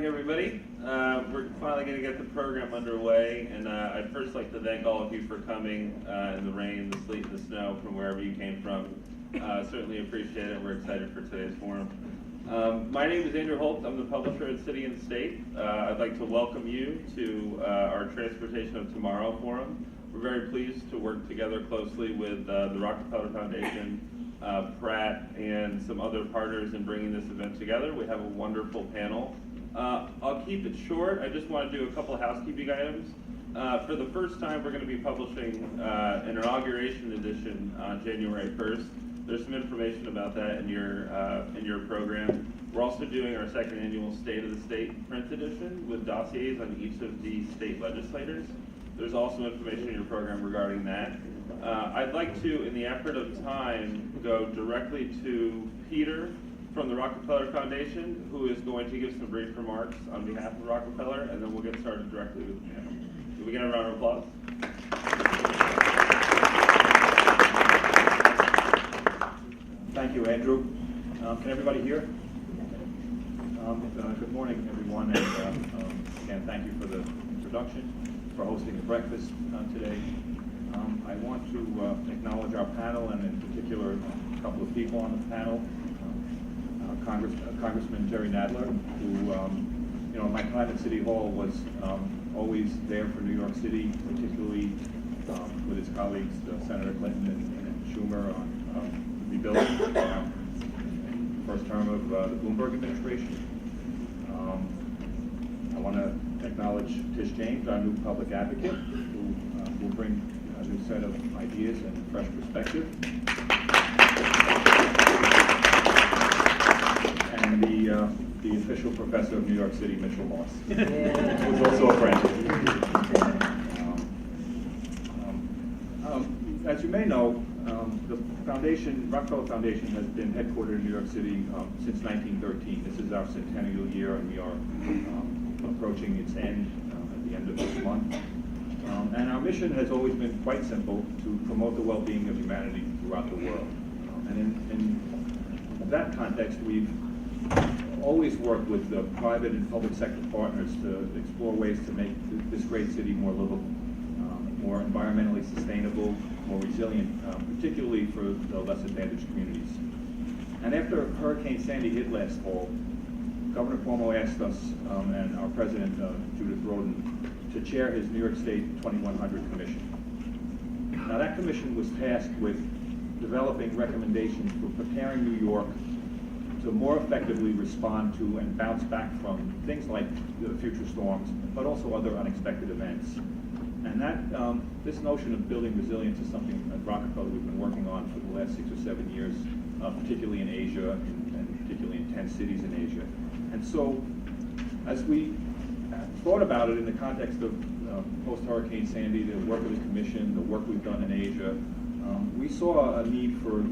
morning, everybody. We're finally going to get the program underway, and I'd first like to thank all of you for coming in the rain, the sleet, and the snow from wherever you came from. Certainly appreciate it. We're excited for today's forum. My name is Andrew Holt. I'm the publisher at City and State. I'd like to welcome you to our Transportation of Tomorrow forum. We're very pleased to work together closely with the Rockefeller Foundation, Pratt, and some other partners in bringing this event together. We have a wonderful panel. I'll keep it short. I just want to do a couple of housekeeping items. For the first time, we're going to be publishing an inauguration edition on January 1st. There's some information about that in your program. We're also doing our second annual State of the State print edition with dossiers on each of the state legislators. There's also information in your program regarding that. I'd like to, in the effort of time, go directly to Peter from the Rockefeller Foundation, who is going to give some brief remarks on behalf of Rockefeller, and then we'll get started directly with the panel. Can we get a round of applause? Thank you, Andrew. Can everybody hear? Good morning, everyone, and again, thank you for the introduction, for hosting the breakfast today. I want to acknowledge our panel, and in particular, a couple of people on the panel. Congressman Jerry Nadler, who, in my time at City Hall, was always there for New York City, particularly with his colleagues, Senator Clinton and Schumer, on rebuilding first term of the Bloomberg administration. I want to acknowledge Tish James, our new public advocate, who will bring a new set of ideas and fresh perspective. And the official professor of New York City, Mitchell Moss, who's also a friend. As you may know, the Rockefeller Foundation has been headquartered in New York City since 1913. This is our centennial year, and we are approaching its end at the end of this month. And our mission has always been quite simple: to promote the well-being of humanity throughout the world. And in that context, we've always worked with the private and public sector partners to explore ways to make this great city more livable, more environmentally sustainable, more resilient, particularly for the less advantaged communities. And after Hurricane Sandy hit last fall, Governor Cuomo asked us and our president, Judith Rodin, to chair his New York State 2100 Commission. Now, that commission was tasked with developing recommendations for preparing New York to more effectively respond to and bounce back from things like the future storms, but also other unexpected events. And that this notion of building resilience is something at Rockefeller we've been working on for the last 6 or 7 years, particularly in Asia, and particularly in 10 cities in Asia. And so, as we thought about it in the context of post-Hurricane Sandy, the work of the Commission, the work we've done in Asia, we saw a need for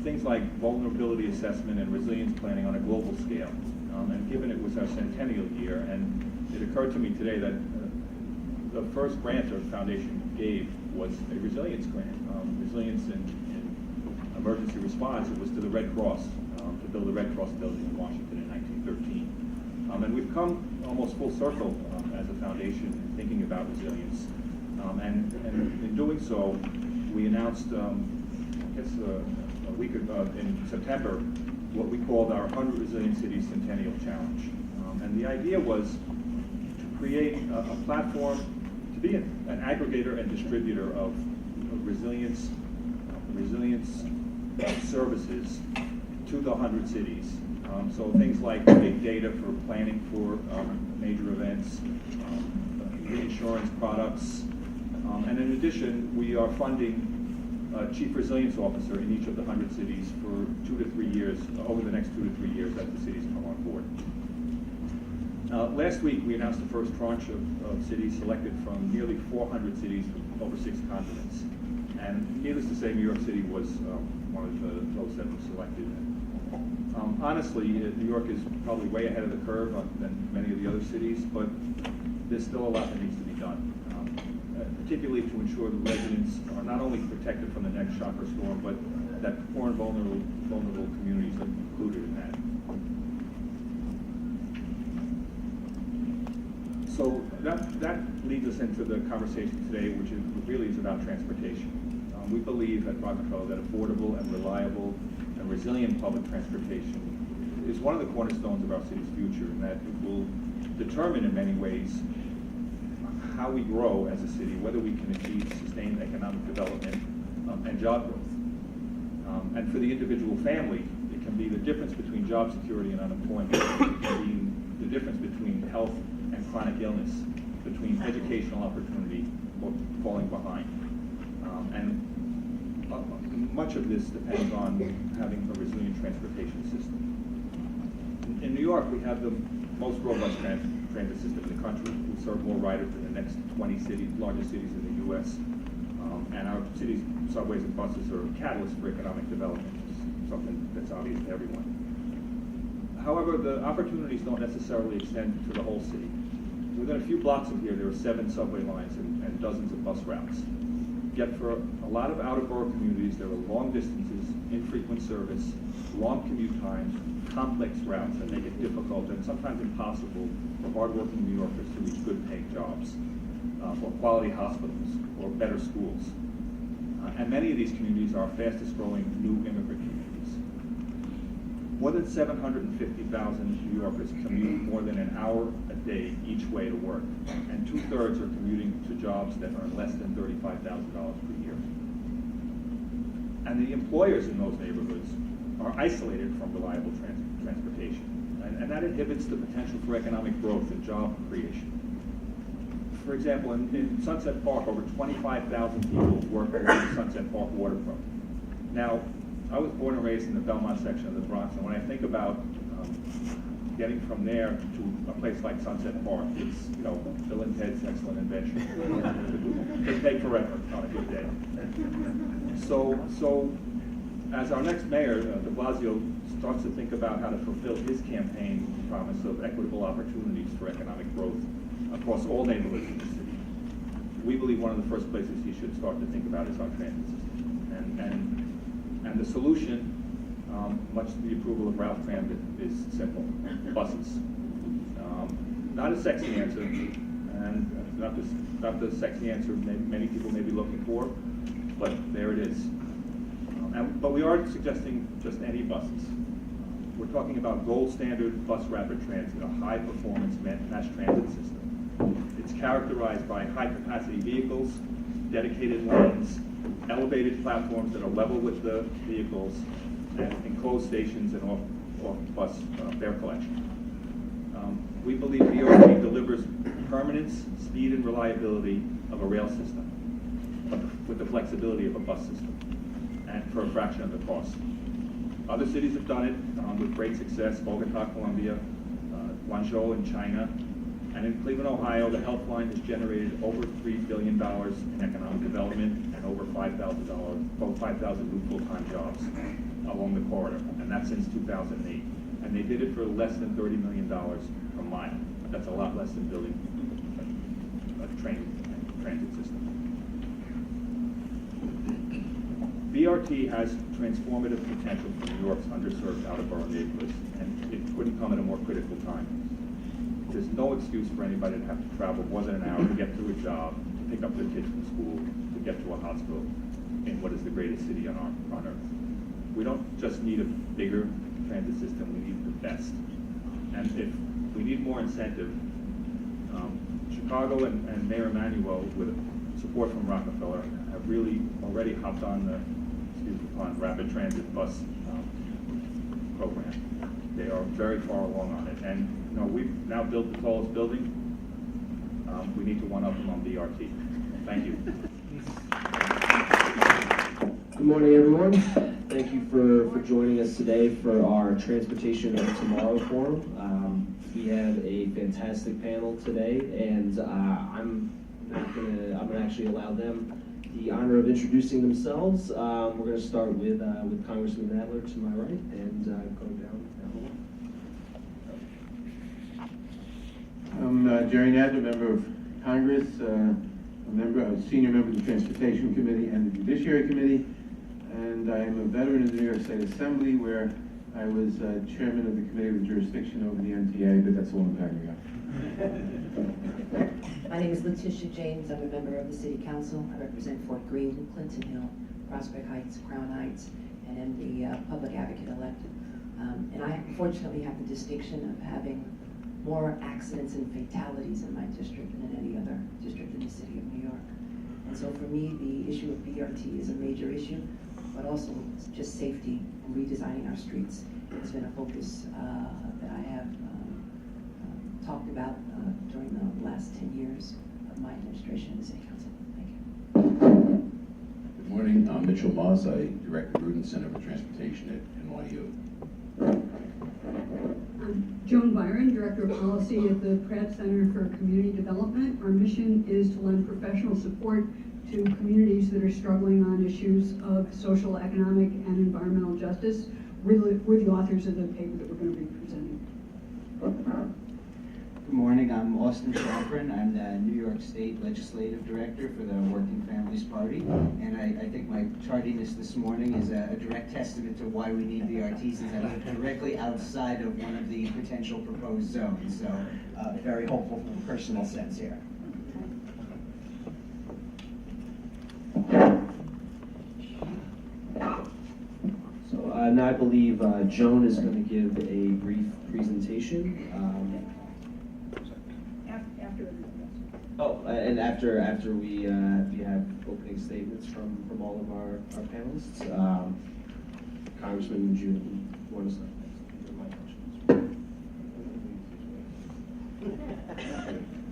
things like vulnerability assessment and resilience planning on a global scale. And given it was our centennial year, and it occurred to me today that the first grant our foundation gave was a resilience grant, resilience in emergency response. It was to the Red Cross, to build the Red Cross building in Washington in 1913. And we've come almost full circle as a foundation in thinking about resilience. And in doing so, we announced, I guess a week ago, in September, what we called our 100 Resilient Cities Centennial Challenge. And the idea was to create a platform to be an aggregator and distributor of resilience services to the 100 cities. So things like big data for planning for major events, reinsurance products, and in addition, we are funding a chief resilience officer in each of the 100 cities for 2 to 3 years, over the next 2 to 3 years as the cities come on board. Last week, we announced the first tranche of cities selected from nearly 400 cities from over 6 continents. And needless to say, New York City was one of those that were selected. Honestly, New York is probably way ahead of the curve than many of the other cities, but there's still a lot that needs to be done, particularly to ensure the residents are not only protected from the next shock or storm, but that poor and vulnerable communities are included in that. So that leads us into the conversation today, which really is about transportation. We believe at Rockefeller that affordable and reliable and resilient public transportation is one of the cornerstones of our city's future, and that it will determine in many ways how we grow as a city, whether we can achieve sustained economic development and job growth. And for the individual family, it can be the difference between job security and unemployment. It can be the difference between health and chronic illness, between educational opportunity or falling behind. And much of this depends on having a resilient transportation system. In New York, we have the most robust transit system in the country. We serve more riders than the next 20 largest cities in the U.S. And our city's subways and buses are a catalyst for economic development, something that's obvious to everyone. However, the opportunities don't necessarily extend to the whole city. Within a few blocks of here, there are 7 subway lines and dozens of bus routes. Yet for a lot of out-of-borough communities, there are long distances, infrequent service, long commute times, complex routes that make it difficult and sometimes impossible for hardworking New Yorkers to reach good-paying jobs, or quality hospitals, or better schools. And many of these communities are our fastest-growing new immigrant communities. More than 750,000 New Yorkers commute more than an hour a day each way to work, and 2/3 are commuting to jobs that earn less than $35,000 per year. And the employers in those neighborhoods are isolated from reliable transportation, and that inhibits the potential for economic growth and job creation. For example, in Sunset Park, over 25,000 people work along the Sunset Park waterfront. Now, I was born and raised in the Belmont section of the Bronx, and when I think about getting from there to a place like Sunset Park, it's, Bill and Ted's Excellent Adventure. It could take forever on a good day. So as our next mayor, de Blasio, starts to think about how to fulfill his campaign promise of equitable opportunities for economic growth across all neighborhoods in the city, we believe one of the first places he should start to think about is our transit system. And the solution, much to the approval of Ralph Transit, is simple: buses. Not a sexy answer, and not the sexy answer many people may be looking for, but there it is. But we aren't suggesting just any buses. We're talking about gold standard bus rapid transit, a high-performance mass transit system. It's characterized by high-capacity vehicles, dedicated lanes, elevated platforms that are level with the vehicles, and enclosed stations and off-bus fare collection. We believe BRT delivers permanence, speed, and reliability of a rail system, but with the flexibility of a bus system, and for a fraction of the cost. Other cities have done it with great success: Bogota, Colombia, Guangzhou in China, and in Cleveland, Ohio, the Helpline has generated over $3 billion in economic development and over 5,000 new full-time jobs along the corridor, and that's since 2008. And they did it for less than $30 million per mile. That's a lot less than building a transit system. BRT has transformative potential for New York's underserved out-of-borough neighborhoods, and it couldn't come at a more critical time. There's no excuse for anybody to have to travel more than an hour to get to a job, to pick up their kids from school, to get to a hospital in what is the greatest city on Earth. We don't just need a bigger transit system, we need the best. And if we need more incentive, Chicago and Mayor Emanuel, with support from Rockefeller, have really already hopped on the rapid transit bus program. They are very far along on it, and we've now built the tallest building. We need to one-up them on BRT. Thank you. Good morning, everyone. Thank you for joining us today for our Transportation of Tomorrow Forum. We had a fantastic panel today, and I'm gonna actually allow them the honor of introducing themselves. We're going to start with Congressman Nadler to my right, and go down the line. I'm Jerry Nadler, member of Congress, a senior member of the Transportation Committee and the Judiciary Committee, and I am a veteran of the New York State Assembly, where I was chairman of the Committee with Jurisdiction over the NTA, but that's a long time ago. My name is Letitia James. I'm a member of the City Council. I represent Fort Greene, Clinton Hill, Prospect Heights, Crown Heights, and am the public advocate elected. And I unfortunately have the distinction of having more accidents and fatalities in my district than in any other district in the city of New York. And so for me, the issue of BRT is a major issue, but also just safety and redesigning our streets has been a focus that I have talked about during the last 10 years of my administration in the City Council. Thank you. Good morning, I'm Mitchell Moss. I direct the Rudin Center for Transportation at NYU. I'm Joan Byron, Director of Policy at the Pratt Center for Community Development. Our mission is to lend professional support to communities that are struggling on issues of social, economic, and environmental justice. We're the authors of the paper that we're going to be presenting. Good morning, I'm Austin Schafrin. I'm the New York State Legislative Director for the Working Families Party. And I think my tardiness this morning is a direct testament to why we need BRT, since I live directly outside of one of the potential proposed zones. So very hopeful from a personal sense here. So now I believe Joan is going to give a brief presentation. And after we have opening statements from all of our panelists, Congressman, would you want to start?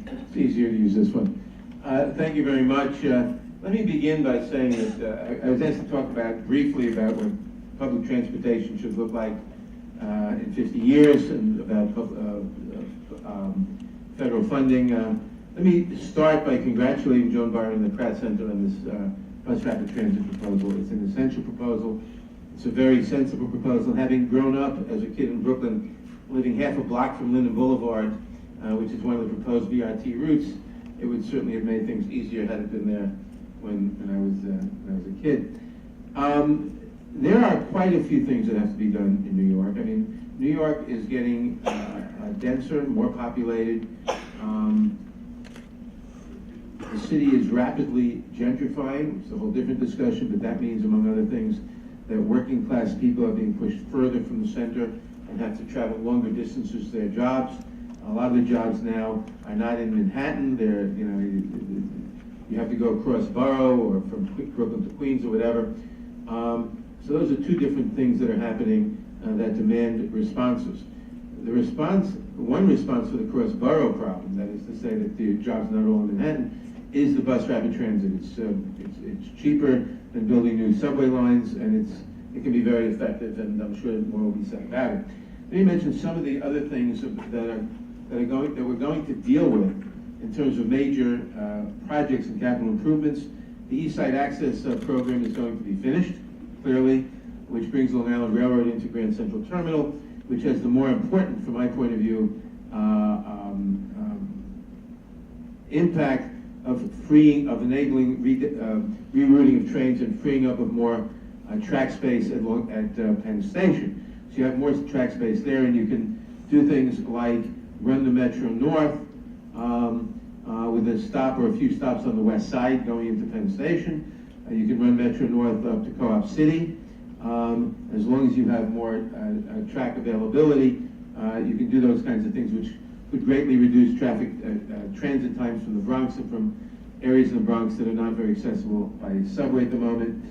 It's easier to use this one. Thank you very much. Let me begin by saying that I was asked to talk briefly about what public transportation should look like in 50 years and about federal funding. Let me start by congratulating Joan Byron and the Pratt Center on this bus rapid transit proposal. It's an essential proposal. It's a very sensible proposal. Having grown up as a kid in Brooklyn, living half a block from Linden Boulevard, which is one of the proposed BRT routes, it would certainly have made things easier had it been there when I was a kid. There are quite a few things that have to be done in New York. I mean, New York is getting denser, more populated. The city is rapidly gentrifying. It's a whole different discussion, but that means, among other things, that working class people are being pushed further from the center and have to travel longer distances to their jobs. A lot of the jobs now are not in Manhattan. They're, you have to go across borough or from Brooklyn to Queens or whatever. So those are two different things that are happening that demand responses. One response for the cross-borough problem, that is to say that the jobs not all in Manhattan, is the bus rapid transit. It's cheaper than building new subway lines, and it can be very effective, and I'm sure more will be said about it. Let me mention some of the other things that we're going to deal with in terms of major projects and capital improvements. The East Side Access program is going to be finished, clearly, which brings Long Island Railroad into Grand Central Terminal, which has the more important, from my point of view, impact of enabling rerouting of trains and freeing up of more track space at Penn Station. So you have more track space there, and you can do things like run the Metro North with a stop or a few stops on the west side going into Penn Station. You can run Metro North up to Co-op City. As long as you have more track availability, you can do those kinds of things, which would greatly reduce traffic transit times from the Bronx and from areas in the Bronx that are not very accessible by subway at the moment.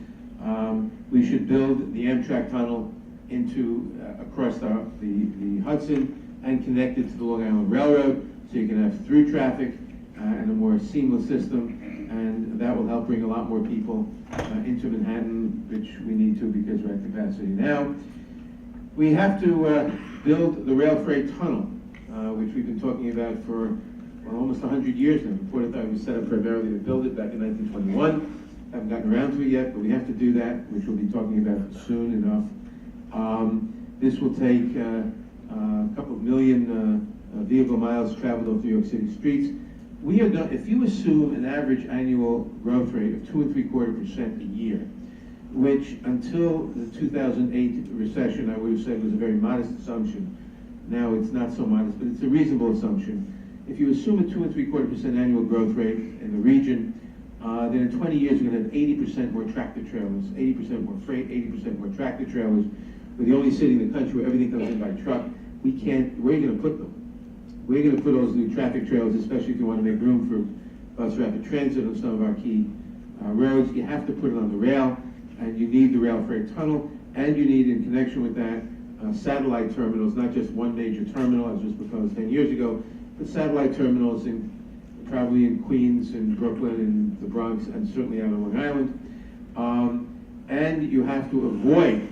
We should build the Amtrak tunnel across the Hudson and connect it to the Long Island Railroad, so you can have through traffic and a more seamless system, and that will help bring a lot more people into Manhattan, which we need to because we're at capacity now. We have to build the rail freight tunnel, which we've been talking about for almost 100 years now. The Port Authority was set up primarily to build it back in 1921. Haven't gotten around to it yet, but we have to do that, which we'll be talking about soon enough. This will take a couple of million vehicle miles traveled off New York City streets. If you assume an average annual growth rate of 2.75% a year, which until the 2008 recession I would have said was a very modest assumption. Now it's not so modest, but it's a reasonable assumption. if you assume a 2.75% annual growth rate in the region, then in 20 years, we're gonna have 80% more tractor trailers, 80% more freight, 80% more tractor trailers. We're the only city in the country where everything comes in by truck. We can't, where are you gonna put them? Where are you gonna put those new traffic trailers, especially if you wanna make room for bus rapid transit on some of our key roads? You have to put it on the rail, and you need the rail freight tunnel, and you need, in connection with that, satellite terminals, not just one major terminal as was proposed 10 years ago, but satellite terminals probably in Queens and Brooklyn and the Bronx and certainly out on Long Island. And you have to avoid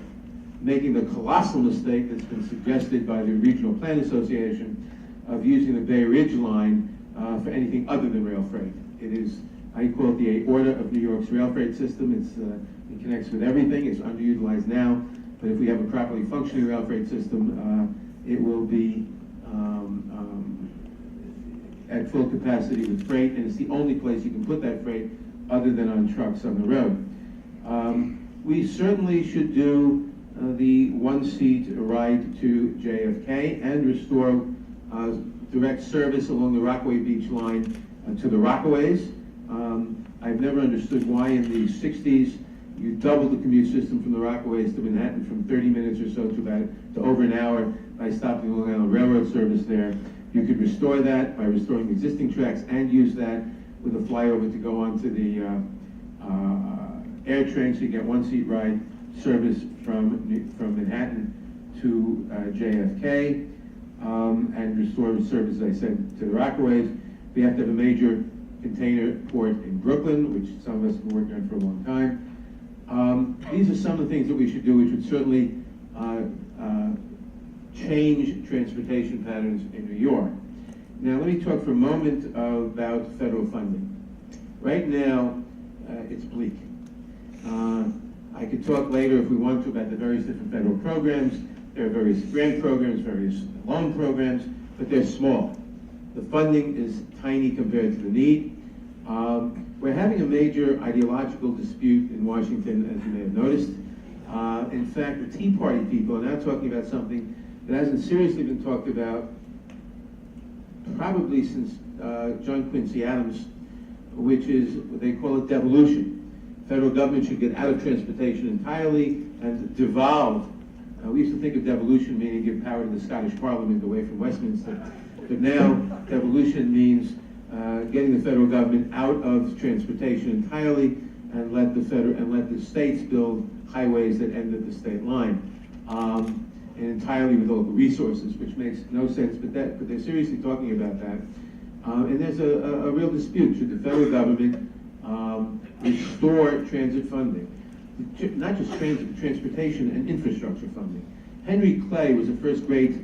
making the colossal mistake that's been suggested by the Regional Plan Association of using the Bay Ridge line for anything other than rail freight. It is, I call it the aorta of New York's rail freight system. It connects with everything. It's underutilized now, but if we have a properly functioning rail freight system, it will be at full capacity with freight, and it's the only place you can put that freight other than on trucks on the road. We certainly should do the one-seat ride to JFK and restore direct service along the Rockaway Beach line to the Rockaways. I've never understood why in the 60s you doubled the commute system from the Rockaways to Manhattan from 30 minutes or so to over an hour by stopping the Long Island Railroad service there. You could restore that by restoring existing tracks and use that with a flyover to go onto the air train, so you get one-seat ride service from Manhattan to JFK, and restore service, as I said, to the Rockaways. We have to have a major container port in Brooklyn, which some of us have been working on for a long time. These are some of the things that we should do, which would certainly change transportation patterns in New York. Now, let me talk for a moment about federal funding. Right now, it's bleak. I could talk later if we want to about the various different federal programs. There are various grant programs, various loan programs, but they're small. The funding is tiny compared to the need. We're having a major ideological dispute in Washington, as you may have noticed. In fact, the Tea Party people are now talking about something that hasn't seriously been talked about probably since John Quincy Adams, which is what they call it devolution. Federal government should get out of transportation entirely and devolve. We used to think of devolution meaning give power to the Scottish Parliament away from Westminster, but now devolution means getting the federal government out of transportation entirely and let the states build highways that end at the state line, and entirely with local resources, which makes no sense. But they're seriously talking about that, and there's a real dispute. Should the federal government restore transit funding, not just transit, transportation and infrastructure funding? Henry Clay was the first great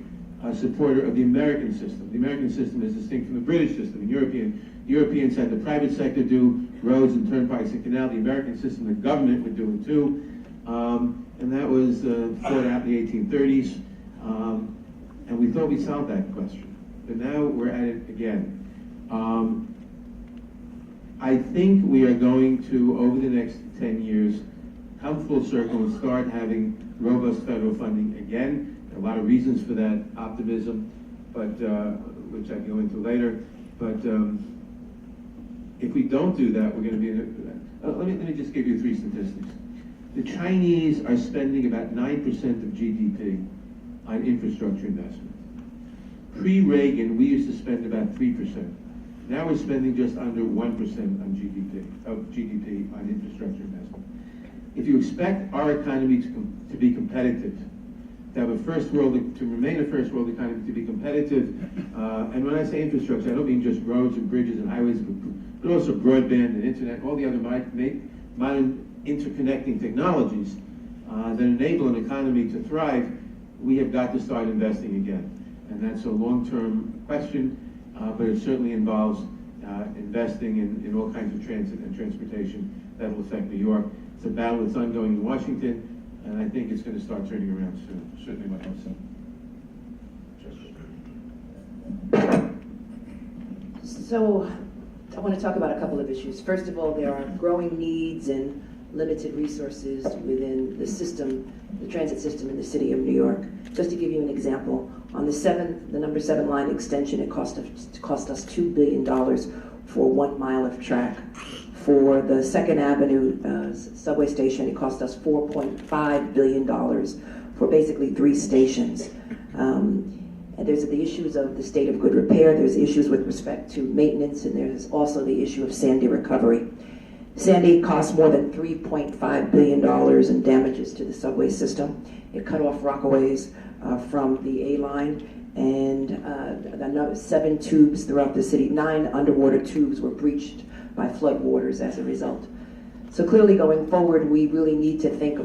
supporter of the American system. The American system is distinct from the British system. Europeans had the private sector do roads and turnpikes and canal. The American system, the government would do it too. And that was fought out in the 1830s. And we thought we solved that question. But now we're at it again. I think we are going to, over the next 10 years, come full circle and start having robust federal funding again. There are a lot of reasons for that optimism, but which I can go into later. But if we don't do that, we're going to be in a... let me just give you 3 statistics. The Chinese are spending about 9% of GDP on infrastructure investment. Pre-Reagan, we used to spend about 3%. Now we're spending just under 1% on GDP on infrastructure investment. If you expect our economy to be competitive, to remain a first world economy, to be competitive, and when I say infrastructure, I don't mean just roads and bridges and highways, but also broadband and internet, all the other modern interconnecting technologies that enable an economy to thrive. We have got to start investing again. And that's a long-term question, but it certainly involves investing in all kinds of transit and transportation that will affect New York. It's a battle that's ongoing in Washington, and I think it's going to start turning around soon. Certainly my hope so. So I want to talk about a couple of issues. First of all, there are growing needs in limited resources within the system, the transit system in the city of New York. Just to give you an example, on the number 7 line extension, it cost us $2 billion for 1 mile of track. For the 2nd Avenue subway station, it cost us $4.5 billion for basically 3 stations. And there's the issues of the state of good repair, there's issues with respect to maintenance, and there's also the issue of Sandy recovery. Sandy cost more than $3.5 billion in damages to the subway system. It cut off Rockaways from the A line, and another 7 tubes throughout the city. 9 underwater tubes were breached by floodwaters as a result. So clearly going forward, we really need to think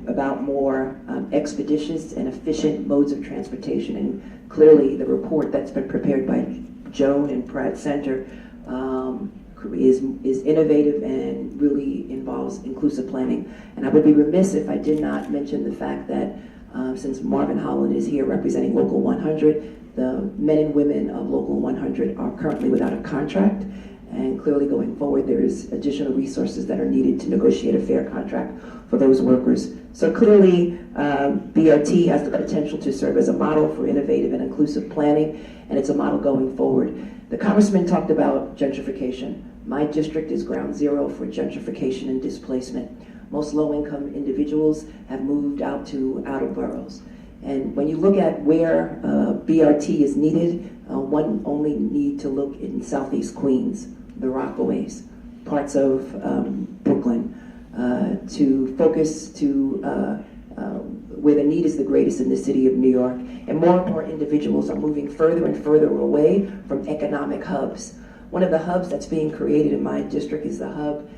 about more expeditious and efficient modes of transportation. And clearly the report that's been prepared by Joan and Pratt Center is innovative and really involves inclusive planning. And I would be remiss if I did not mention the fact that since Marvin Holland is here representing Local 100, the men and women of Local 100 are currently without a contract. And clearly going forward, there is additional resources that are needed to negotiate a fair contract for those workers. So clearly, BRT has the potential to serve as a model for innovative and inclusive planning, and it's a model going forward. The Congressman talked about gentrification. My district is ground zero for gentrification and displacement. Most low-income individuals have moved out to outer boroughs. And when you look at where BRT is needed, one only need to look in Southeast Queens, the Rockaways, parts of Brooklyn, to focus to where the need is the greatest in the city of New York. And more individuals are moving further and further away from economic hubs. One of the hubs that's being created in my district is the hub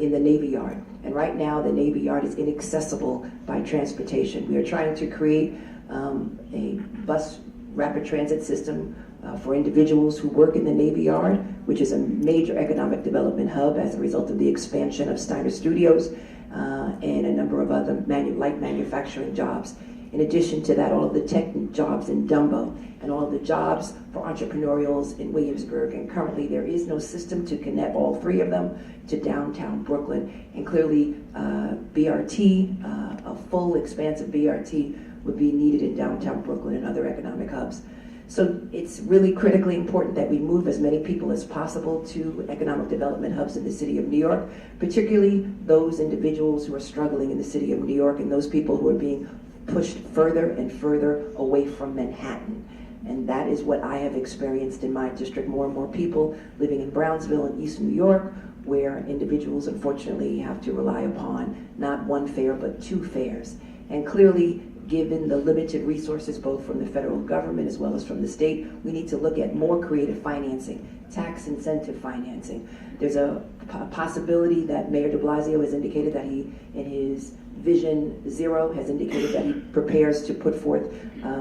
in the Navy Yard. And right now the Navy Yard is inaccessible by transportation. We are trying to create a bus rapid transit system for individuals who work in the Navy Yard, which is a major economic development hub as a result of the expansion of Steiner Studios and a number of other light manufacturing jobs. In addition to that, all of the tech jobs in Dumbo and all of the jobs for entrepreneurials in Williamsburg. And currently there is no system to connect all 3 of them to downtown Brooklyn. And clearly BRT, a full expansive BRT would be needed in downtown Brooklyn and other economic hubs. So it's really critically important that we move as many people as possible to economic development hubs in the city of New York, particularly those individuals who are struggling in the city of New York and those people who are being pushed further and further away from Manhattan. And that is what I have experienced in my district. More and more people living in Brownsville and East New York, where individuals unfortunately have to rely upon not 1 fare but 2 fares. And clearly, given the limited resources both from the federal government as well as from the state, we need to look at more creative financing, tax incentive financing. There's a possibility that Mayor de Blasio has indicated that he, in his Vision Zero, has indicated that he prepares to put forth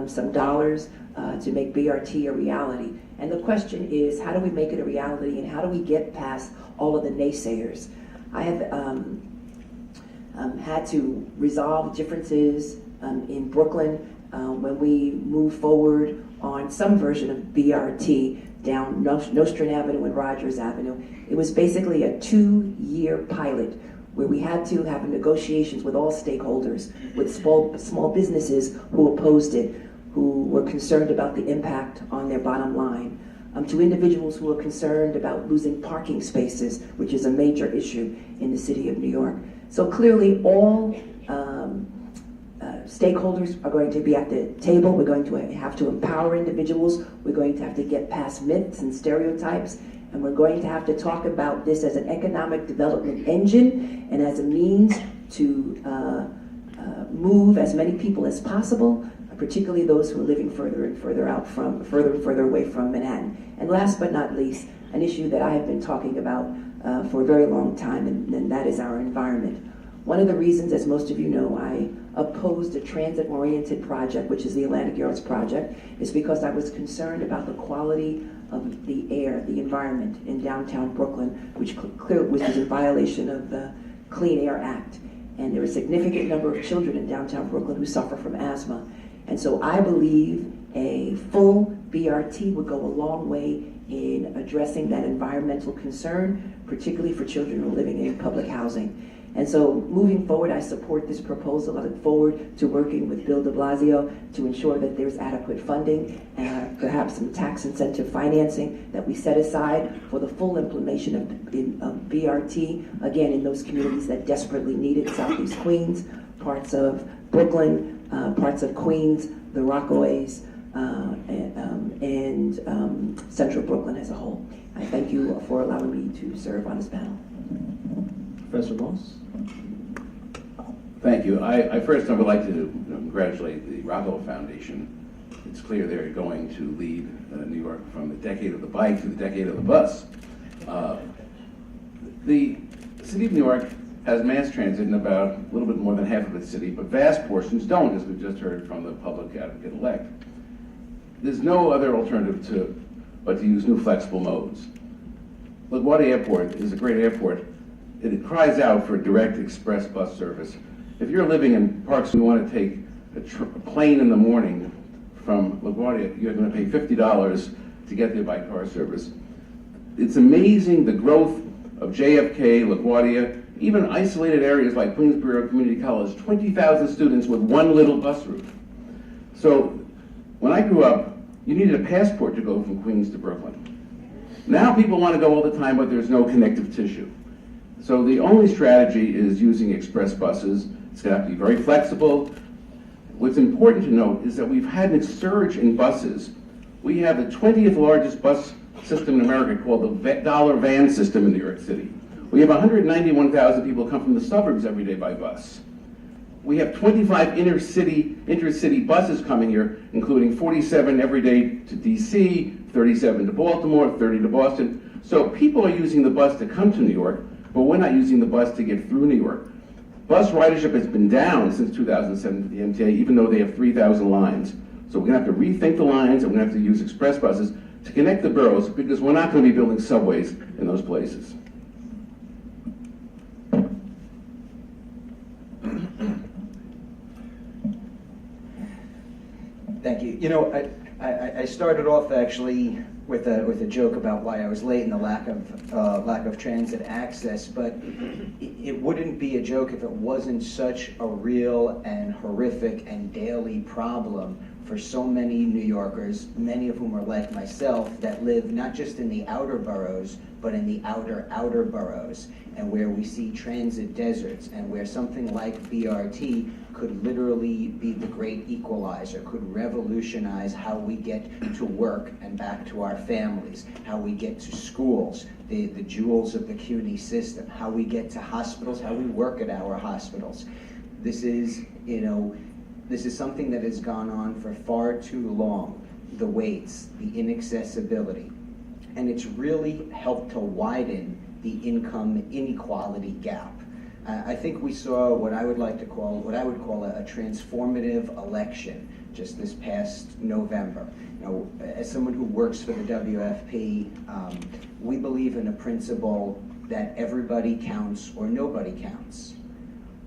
some dollars to make BRT a reality. And the question is, how do we make it a reality and how do we get past all of the naysayers? I have had to resolve differences in Brooklyn when we move forward on some version of BRT down Nostrand Avenue and Rogers Avenue. It was basically a 2-year pilot where we had to have negotiations with all stakeholders, with small businesses who opposed it, who were concerned about the impact on their bottom line, to individuals who were concerned about losing parking spaces, which is a major issue in the city of New York. So clearly all stakeholders are going to be at the table. We're going to have to empower individuals. We're going to have to get past myths and stereotypes. And we're going to have to talk about this as an economic development engine and as a means to move as many people as possible, particularly those who are living further and further away from Manhattan. And last but not least, an issue that I have been talking about for a very long time, and that is our environment. One of the reasons, as most of you know, I opposed a transit-oriented project, which is the Atlantic Yards project, is because I was concerned about the quality of the air, the environment in downtown Brooklyn, which is in violation of the Clean Air Act. And there are a significant number of children in downtown Brooklyn who suffer from asthma. And so I believe a full BRT would go a long way in addressing that environmental concern, particularly for children who are living in public housing. And so moving forward, I support this proposal. I look forward to working with Bill de Blasio to ensure that there's adequate funding and perhaps some tax incentive financing that we set aside for the full implementation of BRT, again, in those communities that desperately need it, Southeast Queens, parts of Brooklyn, parts of Queens, the Rockaways, and Central Brooklyn as a whole. I thank you for allowing me to serve on this panel. Professor Moss? Thank you. I first would like to congratulate the Rockefeller Foundation. It's clear they're going to lead New York from the decade of the bike to the decade of the bus. The city of New York has mass transit in about a little bit more than half of its city, but vast portions don't, as we've just heard from the public advocate-elect. There's no other alternative but to use new flexible modes. LaGuardia Airport is a great airport. It cries out for direct express bus service. If you're living in Parks and you want to take a plane in the morning from LaGuardia, you're going to pay $50 to get there by car service. It's amazing the growth of JFK, LaGuardia, even isolated areas like Queensboro Community College, 20,000 students with one little bus route. So when I grew up, you needed a passport to go from Queens to Brooklyn. Now people want to go all the time, but there's no connective tissue. So the only strategy is using express buses. It's going to have to be very flexible. What's important to note is that we've had a surge in buses. We have the 20th largest bus system in America called the dollar van system in New York City. We have 191,000 people come from the suburbs every day by bus. We have 25 intercity buses coming here, including 47 every day to DC, 37 to Baltimore, 30 to Boston. So people are using the bus to come to New York, but we're not using the bus to get through New York. Bus ridership has been down since 2007 for the MTA, even though they have 3,000 lines. So we're going to have to rethink the lines, and we're going to have to use express buses to connect the boroughs, because we're not going to be building subways in those places. Thank you. You know, I started off actually with a joke about why I was late and the lack of transit access, but it wouldn't be a joke if it wasn't such a real and horrific and daily problem for so many New Yorkers, many of whom are like myself, that live not just in the outer boroughs, but in the outer boroughs, and where we see transit deserts, and where something like BRT could literally be the great equalizer, could revolutionize how we get to work and back to our families, how we get to schools, the jewels of the CUNY system, how we get to hospitals, how we work at our hospitals. This is, this is something that has gone on for far too long, the waits, the inaccessibility, and it's really helped to widen the income inequality gap. I think we saw what I would call a transformative election just this past November. As someone who works for the WFP, we believe in a principle that everybody counts or nobody counts.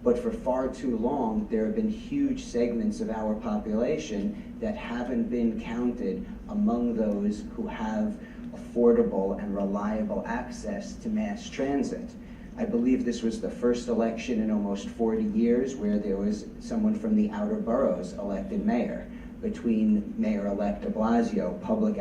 But for far too long, there have been huge segments of our population that haven't been counted among those who have affordable and reliable access to mass transit. I believe this was the first election in almost 40 years where there was someone from the outer boroughs elected mayor. Between Mayor-elect de Blasio, public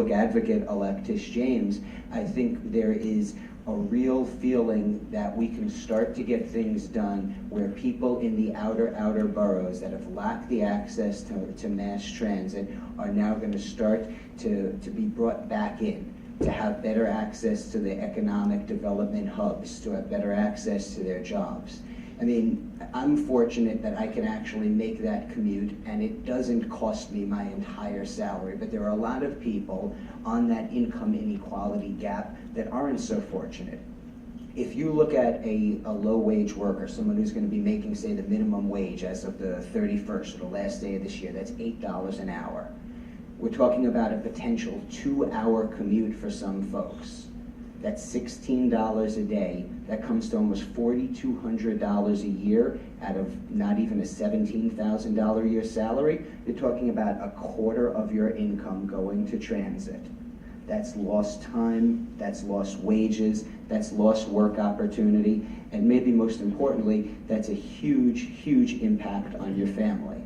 advocate-elect Tish James, I think there is a real feeling that we can start to get things done where people in the outer boroughs that have lacked the access to mass transit are now going to start to be brought back in, to have better access to the economic development hubs, to have better access to their jobs. I mean, I'm fortunate that I can actually make that commute, and it doesn't cost me my entire salary, but there are a lot of people on that income inequality gap that aren't so fortunate. If you look at a low-wage worker, someone who's going to be making, say, the minimum wage as of the 31st, or the last day of this year, that's $8 an hour. We're talking about a potential 2-hour commute for some folks. That's $16 a day. That comes to almost $4,200 a year out of not even a $17,000 a year salary. You're talking about a quarter of your income going to transit. That's lost time, that's lost wages, that's lost work opportunity, and maybe most importantly, that's a huge, huge impact on your family.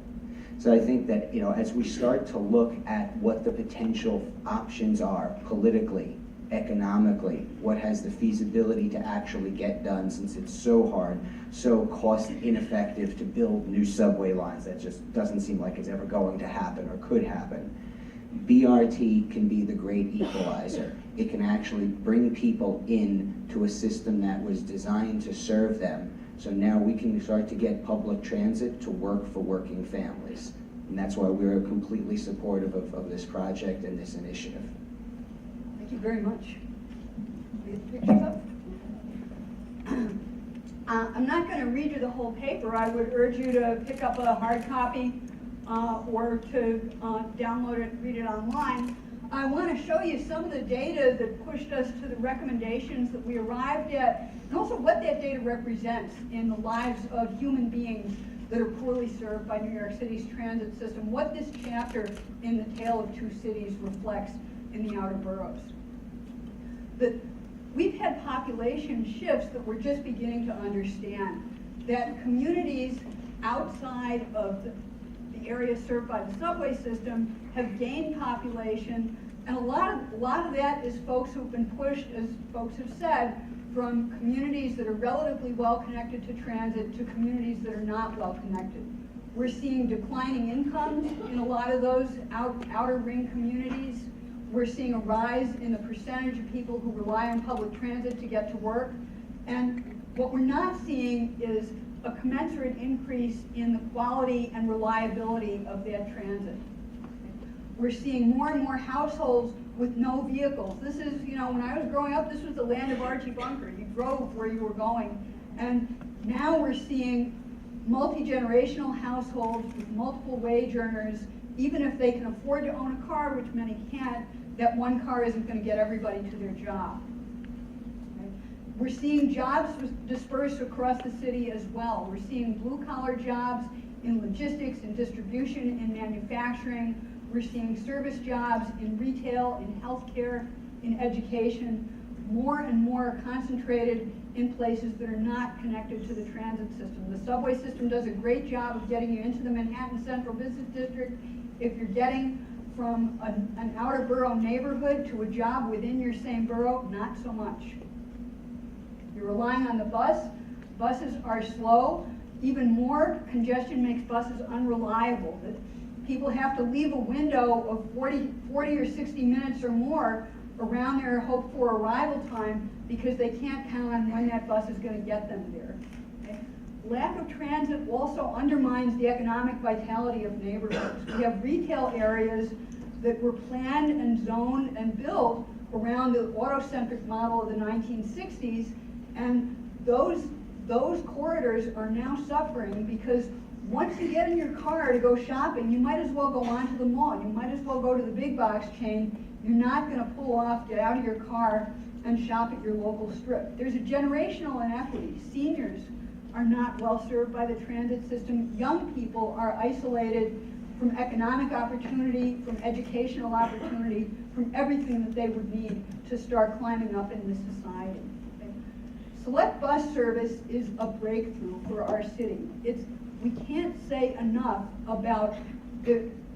So I think that, as we start to look at what the potential options are politically, economically, what has the feasibility to actually get done, since it's so hard, so cost ineffective to build new subway lines, that just doesn't seem like it's ever going to happen or could happen. BRT can be the great equalizer. It can actually bring people in to a system that was designed to serve them. So now we can start to get public transit to work for working families. And that's why we're completely supportive of this project and this initiative. Thank you very much. Get the pictures up. I'm not going to read you the whole paper. I would urge you to pick up a hard copy or to download it and read it online. I want to show you some of the data that pushed us to the recommendations that we arrived at, and also what that data represents in the lives of human beings that are poorly served by New York City's transit system, what this chapter in The Tale of Two Cities reflects in the outer boroughs. We've had population shifts that we're just beginning to understand, that communities outside of the areas served by the subway system have gained population, and a lot of that is folks who've been pushed, as folks have said, from communities that are relatively well connected to transit to communities that are not well connected. We're seeing declining incomes in a lot of those outer ring communities. We're seeing a rise in the percentage of people who rely on public transit to get to work. And what we're not seeing is a commensurate increase in the quality and reliability of that transit. We're seeing more and more households with no vehicles. This is, when I was growing up, this was the land of Archie Bunker. You drove where you were going. And now we're seeing multi-generational households with multiple wage earners, even if they can afford to own a car, which many can't, that one car isn't going to get everybody to their job. We're seeing jobs dispersed across the city as well. We're seeing blue-collar jobs in logistics and distribution and manufacturing. We're seeing service jobs in retail, in healthcare, in education, more and more concentrated in places that are not connected to the transit system. The subway system does a great job of getting you into the Manhattan Central Business District. If you're getting from an outer borough neighborhood to a job within your same borough, not so much. You're relying on the bus. Buses are slow. Even more, congestion makes buses unreliable. People have to leave a window of 40 or 60 minutes or more around their hoped for arrival time because they can't count on when that bus is going to get them there. Okay? Lack of transit also undermines the economic vitality of neighborhoods. We have retail areas that were planned and zoned and built around the auto-centric model of the 1960s, and those corridors are now suffering because once you get in your car to go shopping, you might as well go on to the mall. You might as well go to the big box chain. You're not going to pull off, get out of your car, and shop at your local strip. There's a generational inequity. Seniors are not well served by the transit system. Young people are isolated from economic opportunity, from educational opportunity, from everything that they would need to start climbing up in this society. Okay? Select bus service is a breakthrough for our city. We can't say enough about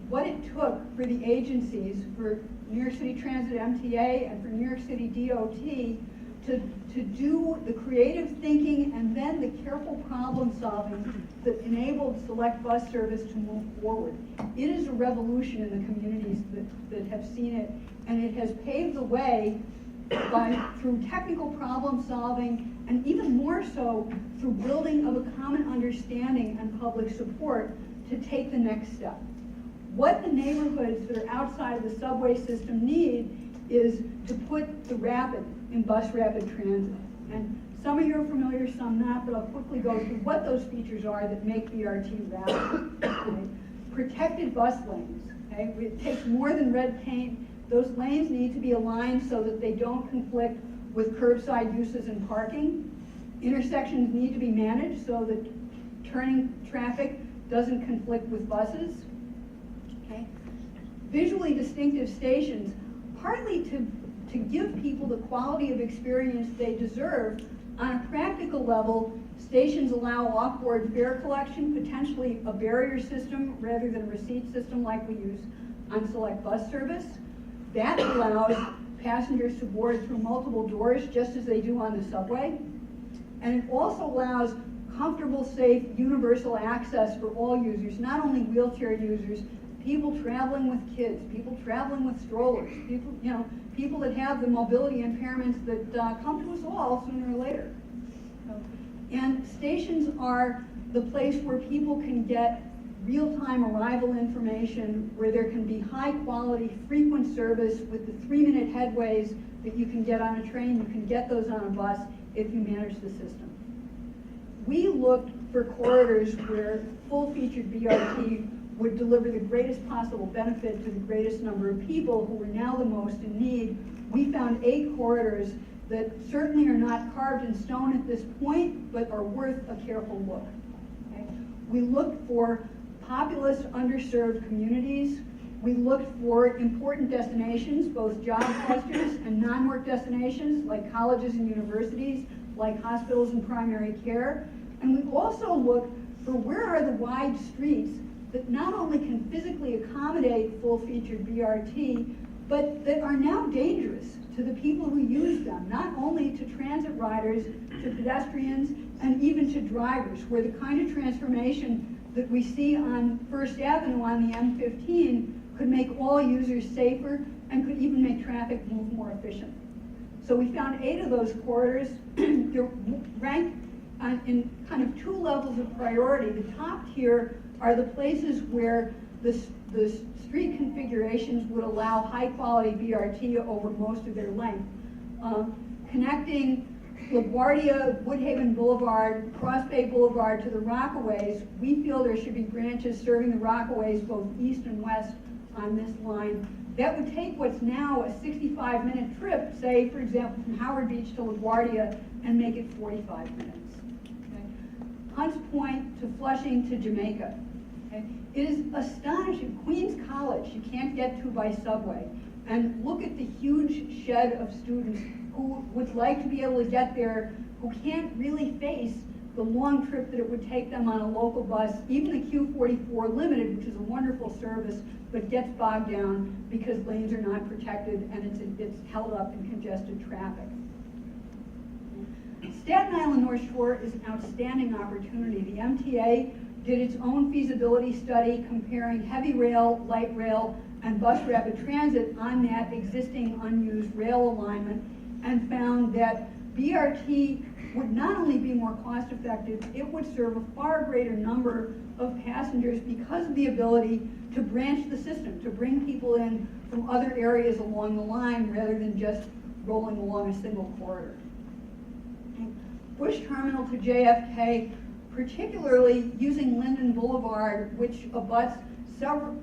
what it took for the agencies, for New York City Transit MTA and for New York City DOT to do the creative thinking and then the careful problem solving that enabled select bus service to move forward. It is a revolution in the communities that have seen it, and it has paved the way through technical problem solving and even more so through building of a common understanding and public support to take the next step. What the neighborhoods that are outside of the subway system need is to put the rapid in bus rapid transit. And some of you are familiar, some not, but I'll quickly go through what those features are that make BRT rapid. Okay? Protected bus lanes. Okay? It takes more than red paint. Those lanes need to be aligned so that they don't conflict with curbside uses and parking. Intersections need to be managed so that turning traffic doesn't conflict with buses. Okay? Visually distinctive stations, partly to to give people the quality of experience they deserve. On a practical level, stations allow off-board fare collection, potentially a barrier system rather than a receipt system like we use on select bus service. That allows passengers to board through multiple doors just as they do on the subway. And it also allows comfortable, safe, universal access for all users, not only wheelchair users, people traveling with kids, people traveling with strollers, people that have the mobility impairments that come to us all sooner or later. And stations are the place where people can get real-time arrival information, where there can be high-quality, frequent service with the 3-minute headways that you can get on a train. You can get those on a bus if you manage the system. We looked for corridors where full-featured BRT would deliver the greatest possible benefit to the greatest number of people who are now the most in need. We found 8 corridors that certainly are not carved in stone at this point, but are worth a careful look. Okay? We looked for populous, underserved communities. We looked for important destinations, both job clusters and non-work destinations, like colleges and universities, like hospitals and primary care. And we also looked for where are the wide streets that not only can physically accommodate full-featured BRT, but that are now dangerous to the people who use them, not only to transit riders, to pedestrians, and even to drivers, where the kind of transformation that we see on First Avenue on the M15 could make all users safer and could even make traffic move more efficient. So we found 8 of those corridors. They're ranked in kind of 2 levels of priority. The top tier are the places where the street configurations would allow high-quality BRT over most of their length. Connecting LaGuardia, Woodhaven Boulevard, Cross Bay Boulevard to the Rockaways, we feel there should be branches serving the Rockaways both east and west on this line. That would take what's now a 65-minute trip, say, for example, from Howard Beach to LaGuardia, and make it 45 minutes. Okay? Hunts Point to Flushing to Jamaica. Okay? It is astonishing. Queens College, you can't get to by subway. And look at the huge shed of students who would like to be able to get there, who can't really face the long trip that it would take them on a local bus, even the Q44 Limited, which is a wonderful service, but gets bogged down because lanes are not protected and it's held up in congested traffic. Staten Island North Shore is an outstanding opportunity. The MTA did its own feasibility study comparing heavy rail, light rail, and bus rapid transit on that existing unused rail alignment, and found that BRT would not only be more cost effective, it would serve a far greater number of passengers because of the ability to branch the system, to bring people in from other areas along the line rather than just rolling along a single corridor. Bush Terminal to JFK, particularly using Linden Boulevard, which abuts several,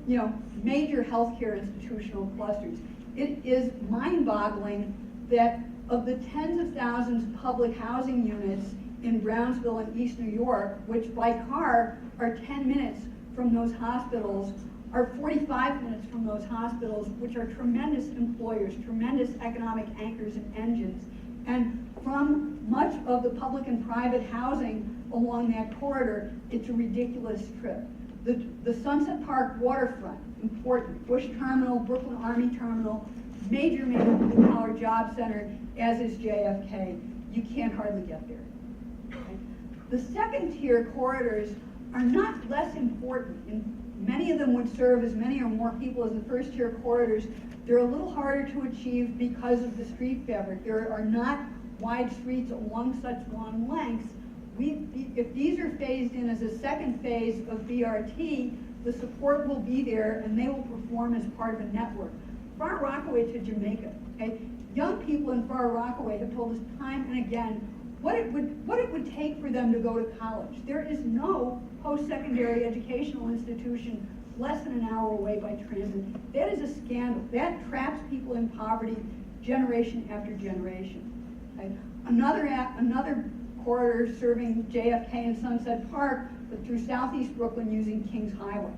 major healthcare institutional clusters. It is mind-boggling that of the tens of thousands of public housing units in Brownsville and East New York, which by car are 10 minutes from those hospitals, are 45 minutes from those hospitals, which are tremendous employers, tremendous economic anchors and engines. And from much of the public and private housing along that corridor, it's a ridiculous trip. The Sunset Park waterfront, important. Bush Terminal, Brooklyn Army Terminal, major blue-collar job center, as is JFK. You can't hardly get there. Okay? The second tier corridors are not less important. Many of them would serve as many or more people as the first tier corridors. They're a little harder to achieve because of the street fabric. There are not wide streets along such long lengths. If these are phased in as a second phase of BRT, the support will be there and they will perform as part of a network. Far Rockaway to Jamaica. Okay? Young people in Far Rockaway have told us time and again what it would take for them to go to college. There is no post-secondary educational institution less than an hour away by transit. That is a scandal. That traps people in poverty generation after generation. Okay? Another corridor serving JFK and Sunset Park, but through Southeast Brooklyn using Kings Highway.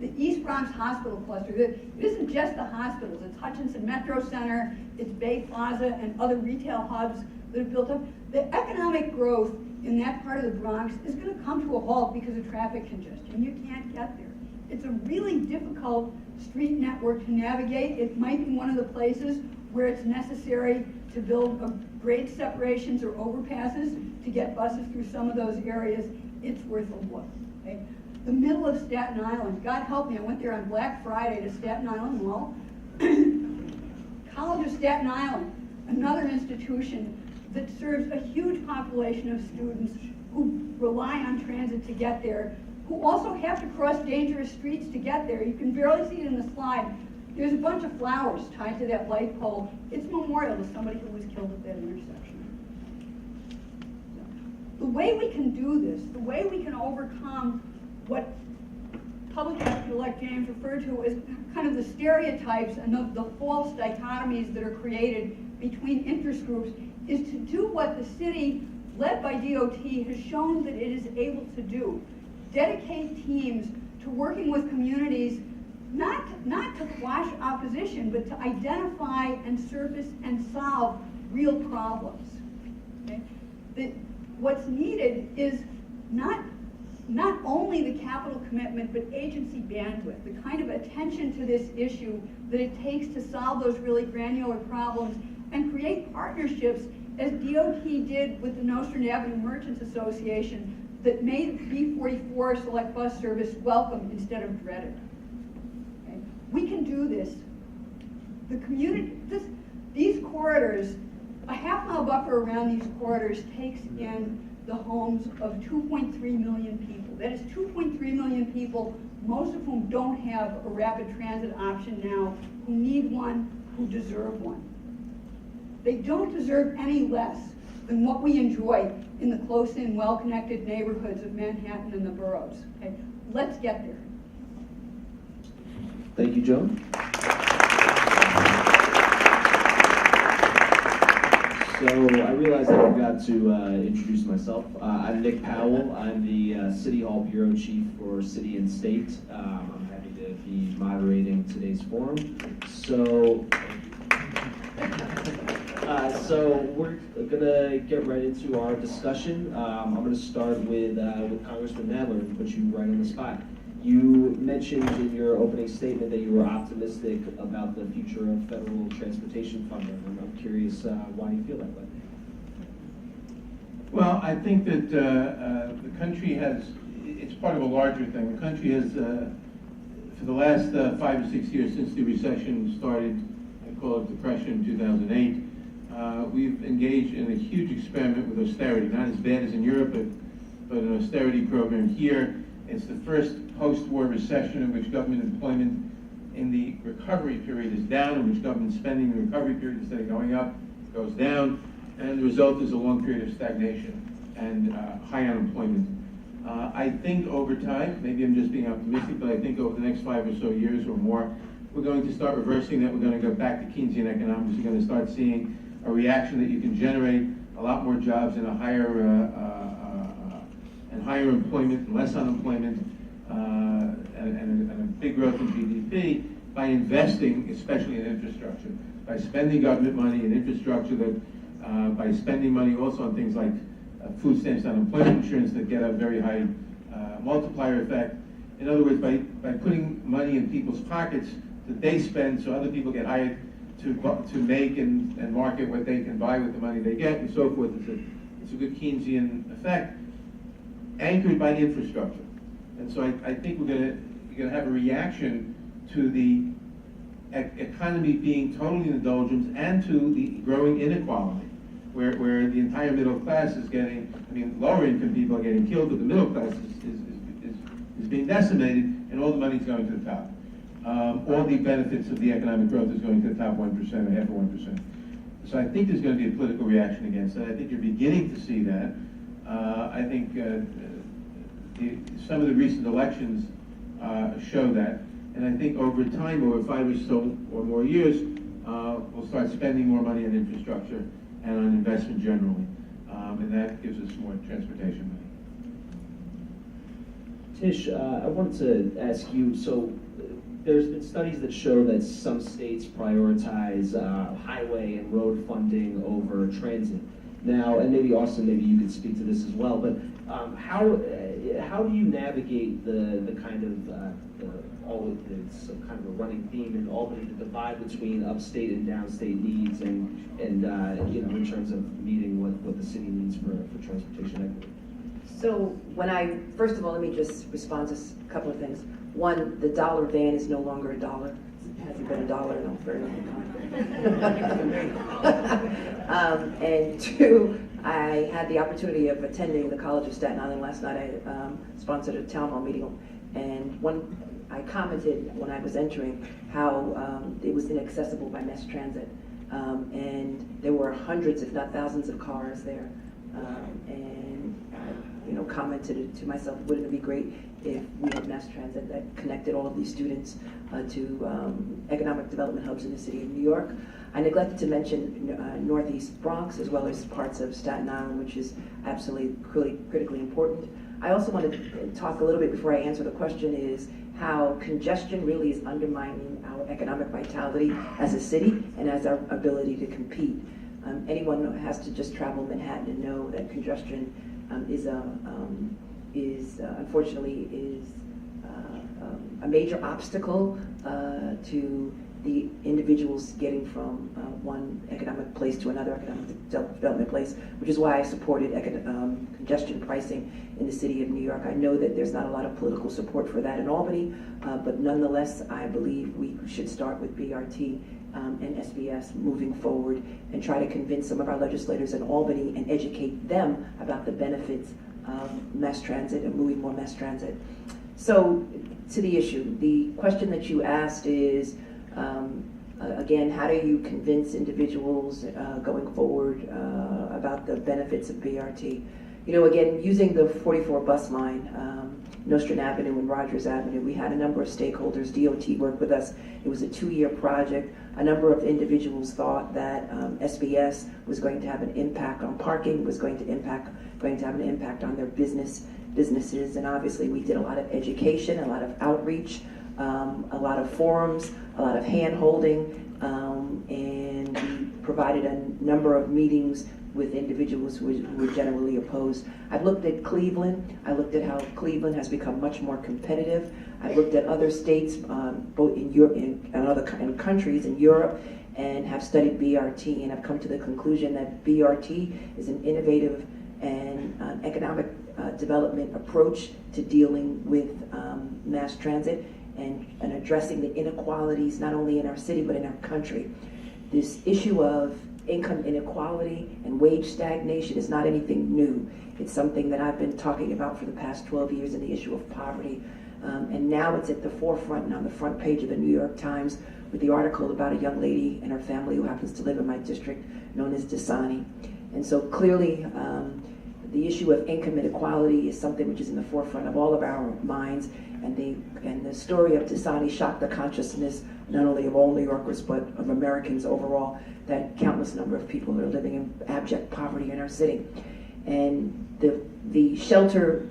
the East Bronx Hospital Cluster. It isn't just the hospitals, it's Hutchinson Metro Center, it's Bay Plaza and other retail hubs that have built up. The economic growth in that part of the Bronx is going to come to a halt because of traffic congestion. You can't get there. It's a really difficult street network to navigate. It might be one of the places where it's necessary to build grade separations or overpasses to get buses through some of those areas. It's worth a look. Okay? The middle of Staten Island, God help me, I went there on Black Friday to Staten Island Mall. College of Staten Island, another institution that serves a huge population of students who rely on transit to get there, who also have to cross dangerous streets to get there. You can barely see it in the slide. There's a bunch of flowers tied to that light pole. It's memorial to somebody who was killed at that intersection. The way we can do this, the way we can overcome what Public Advocate-elect James referred to as kind of the stereotypes and the false dichotomies that are created between interest groups is to do what the city, led by DOT, has shown that it is able to do. Dedicate teams to working with communities, not to quash opposition, but to identify and surface and solve real problems. Okay? What's needed is not only the capital commitment, but agency bandwidth, the kind of attention to this issue that it takes to solve those really granular problems and create partnerships, as DOT did with the Nostrand Avenue Merchants Association, that made B44 select bus service welcome instead of dreaded. Okay? We can do this. The community, these corridors, a half-mile buffer around these corridors takes in the homes of 2.3 million people. That is 2.3 million people, most of whom don't have a rapid transit option now, who need one, who deserve one. They don't deserve any less than what we enjoy in the close-in, well-connected neighborhoods of Manhattan and the boroughs. Okay? Let's get there. Thank you, Joan. So I realized I forgot to introduce myself. I'm Nick Powell. I'm the City Hall Bureau Chief for City and State. I'm happy to be moderating today's forum. So we're gonna get right into our discussion. I'm gonna start with Congressman Nadler and put you right on the spot. You mentioned in your opening statement that you were optimistic about the future of federal transportation funding, and I'm curious why you feel that way. Well, I think that the country has, it's part of a larger thing. The country has, for the last 5 or 6 years since the recession started, I call it Depression 2008, we've engaged in a huge experiment with austerity, not as bad as in Europe, but an austerity program here. It's the first post-war recession in which government employment in the recovery period is down, in which government spending in the recovery period, instead of going up, goes down, and the result is a long period of stagnation and high unemployment. I think over time, maybe I'm just being optimistic, but I think over the next 5 or so years or more, we're going to start reversing that. We're going to go back to Keynesian economics. We're going to start seeing a reaction that you can generate a lot more jobs and a higher employment, and less unemployment, and a big growth in GDP by investing, especially in infrastructure, by spending government money in infrastructure, that by spending money also on things like food stamps, unemployment insurance that get a very high multiplier effect. In other words, by putting money in people's pockets that they spend, so other people get hired to make and market what they can buy with the money they get, and so forth. It's a good Keynesian effect, anchored by infrastructure. And so I think you're gonna have a reaction to the economy being totally in the doldrums and to the growing inequality, where the entire middle class is getting, I mean, lower income people are getting killed, but the middle class is being decimated, and all the money is going to the top. All the benefits of the economic growth is going to the top 1% or half of 1%. So I think there's going to be a political reaction against that. I think you're beginning to see that. I think some of the recent elections show that. And I think over time, over 5 or so or more years, we'll start spending more money on infrastructure and on investment generally. And that gives us more transportation money. Tish, I wanted to ask you, so there's been studies that show that some states prioritize highway and road funding over transit. Now, and maybe Austin, maybe you could speak to this as well, but how do you navigate the kind of it's some kind of a running theme in Albany, the divide between upstate and downstate needs, and you know, in terms of meeting what the city needs for transportation equity? So first of all, let me just respond to a couple of things. One, the dollar van is no longer a dollar. It hasn't been a dollar in a very long time. And two, I had the opportunity of attending the College of Staten Island last night. I sponsored a town hall meeting, and I commented when I was entering how it was inaccessible by mass transit. And there were hundreds, if not thousands, of cars there. And I, commented to myself, wouldn't it be great if we had mass transit that connected all of these students to economic development hubs in the city of New York. I neglected to mention Northeast Bronx as well as parts of Staten Island, which is absolutely critically important. I also want to talk a little bit before I answer the question is how congestion really is undermining our economic vitality as a city and as our ability to compete. Anyone has to just travel Manhattan and know that congestion unfortunately a major obstacle to the individuals getting from one economic place to another economic development place, which is why I supported congestion pricing in the city of New York. I know that there's not a lot of political support for that in Albany, but nonetheless, I believe we should start with BRT and SBS moving forward and try to convince some of our legislators in Albany and educate them about the benefits of mass transit and moving more mass transit. So to the issue, the question that you asked is, again, how do you convince individuals going forward about the benefits of BRT? Again, using the 44 bus line, Nostrand Avenue and Rogers Avenue, we had a number of stakeholders. DOT worked with us. It was a 2-year project. A number of individuals thought that SBS was going to have an impact on parking, was going to have an impact on their businesses, and obviously we did a lot of education, a lot of outreach, a lot of forums, a lot of hand-holding, and we provided a number of meetings with individuals who were generally opposed. I've looked at Cleveland. I looked at how Cleveland has become much more competitive. I've looked at other states, both in Europe and other countries in Europe, and have studied BRT, and I've come to the conclusion that BRT is an innovative and economic development approach to dealing with mass transit and addressing the inequalities not only in our city but in our country. This issue of income inequality and wage stagnation is not anything new. It's something that I've been talking about for the past 12 years, in the issue of poverty. And now it's at the forefront and on the front page of the New York Times with the article about a young lady and her family who happens to live in my district known as Dasani. And so clearly the issue of income inequality is something which is in the forefront of all of our minds, and the story of Dasani shocked the consciousness not only of all New Yorkers but of Americans overall, that countless number of people are living in abject poverty in our city. And the shelter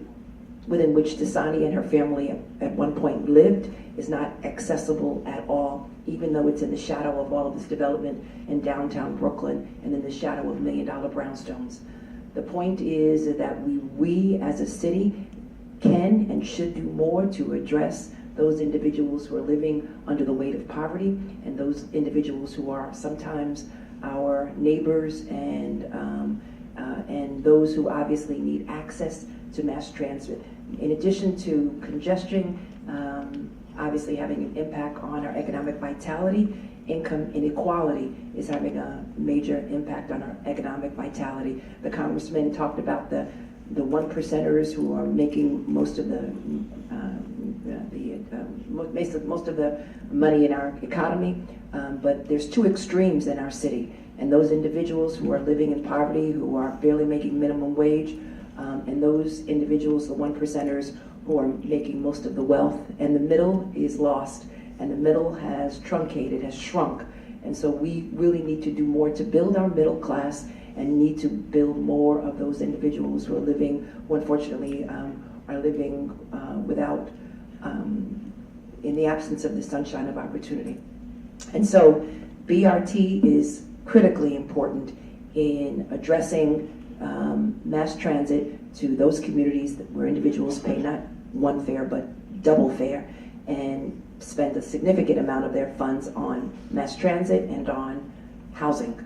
within which Dasani and her family at one point lived is not accessible at all, even though it's in the shadow of all of this development in downtown Brooklyn and in the shadow of $1 million brownstones. The point is that we as a city can and should do more to address those individuals who are living under the weight of poverty, and those individuals who are sometimes our neighbors and those who obviously need access to mass transit. In addition to congestion, obviously having an impact on our economic vitality, income inequality is having a major impact on our economic vitality. The congressman talked about the one percenters who are making most of the money in our economy, but there's two extremes in our city, and those individuals who are living in poverty, who are barely making minimum wage, and those individuals, the one percenters, who are making most of the wealth, and the middle is lost, and the middle has truncated, has shrunk. And so we really need to do more to build our middle class and need to build more of those individuals who are living, who unfortunately are living without, in the absence of the sunshine of opportunity. And so BRT is critically important in addressing mass transit to those communities where individuals pay not one fare but double fare and spend a significant amount of their funds on mass transit and on housing.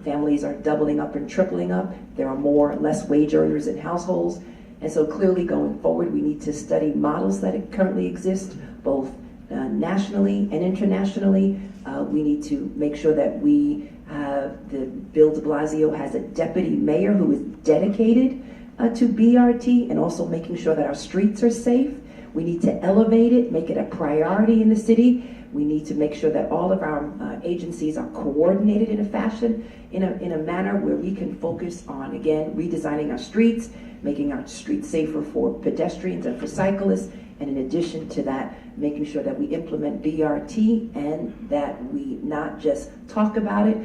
Families are doubling up and tripling up. There are less wage earners in households. And so clearly going forward, we need to study models that currently exist, both nationally and internationally. We need to make sure that we have Bill de Blasio has a deputy mayor who is dedicated to BRT and also making sure that our streets are safe. We need to elevate it, make it a priority in the city. We need to make sure that all of our agencies are coordinated in a fashion, in a manner where we can focus on, again, redesigning our streets, making our streets safer for pedestrians and for cyclists, and in addition to that, making sure that we implement BRT and that we not just talk about it,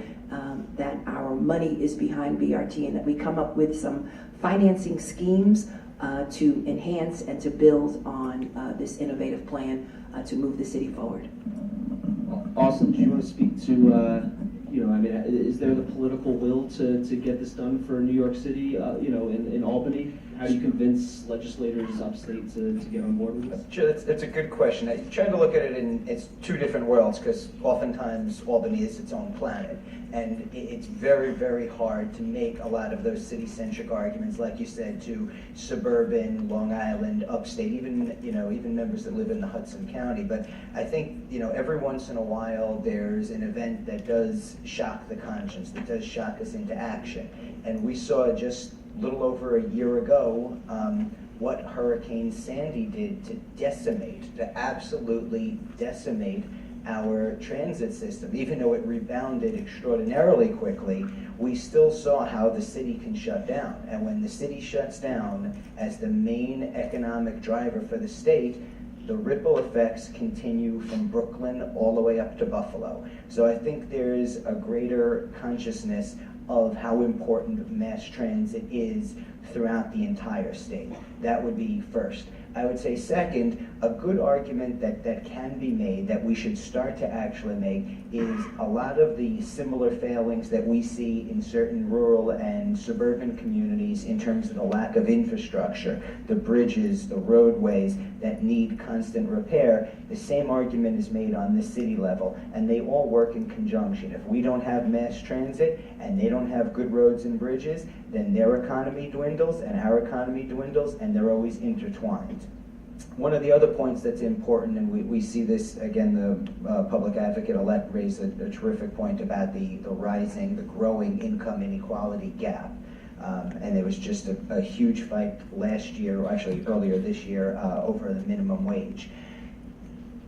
that our money is behind BRT and that we come up with some financing schemes to enhance and to build on this innovative plan to move the city forward. Austin, do you want to speak to, is there the political will to get this done for New York City, in Albany? How do you convince legislators upstate to get on board with this? Sure, that's a good question. I try to look at it in it's two different worlds because oftentimes Albany is its own planet. And it's very, very hard to make a lot of those city-centric arguments, like you said, to suburban, Long Island, upstate, even members that live in the Hudson County. But I think, every once in a while there's an event that does shock the conscience, that does shock us into action. And we saw just a little over a year ago what Hurricane Sandy did to absolutely decimate our transit system. Even though it rebounded extraordinarily quickly, we still saw how the city can shut down. And when the city shuts down as the main economic driver for the state, the ripple effects continue from Brooklyn all the way up to Buffalo. So I think there's a greater consciousness of how important mass transit is throughout the entire state. That would be first. I would say second, a good argument that can be made, that we should start to actually make, is a lot of the similar failings that we see in certain rural and suburban communities in terms of the lack of infrastructure, the bridges, the roadways that need constant repair. The same argument is made on the city level, and they all work in conjunction. If we don't have mass transit and they don't have good roads and bridges, then their economy dwindles and our economy dwindles, and they're always intertwined. One of the other points that's important, and we see this, again, the public advocate-elect raised a terrific point about the growing income inequality gap. And there was just a huge fight last year, or actually earlier this year, over the minimum wage.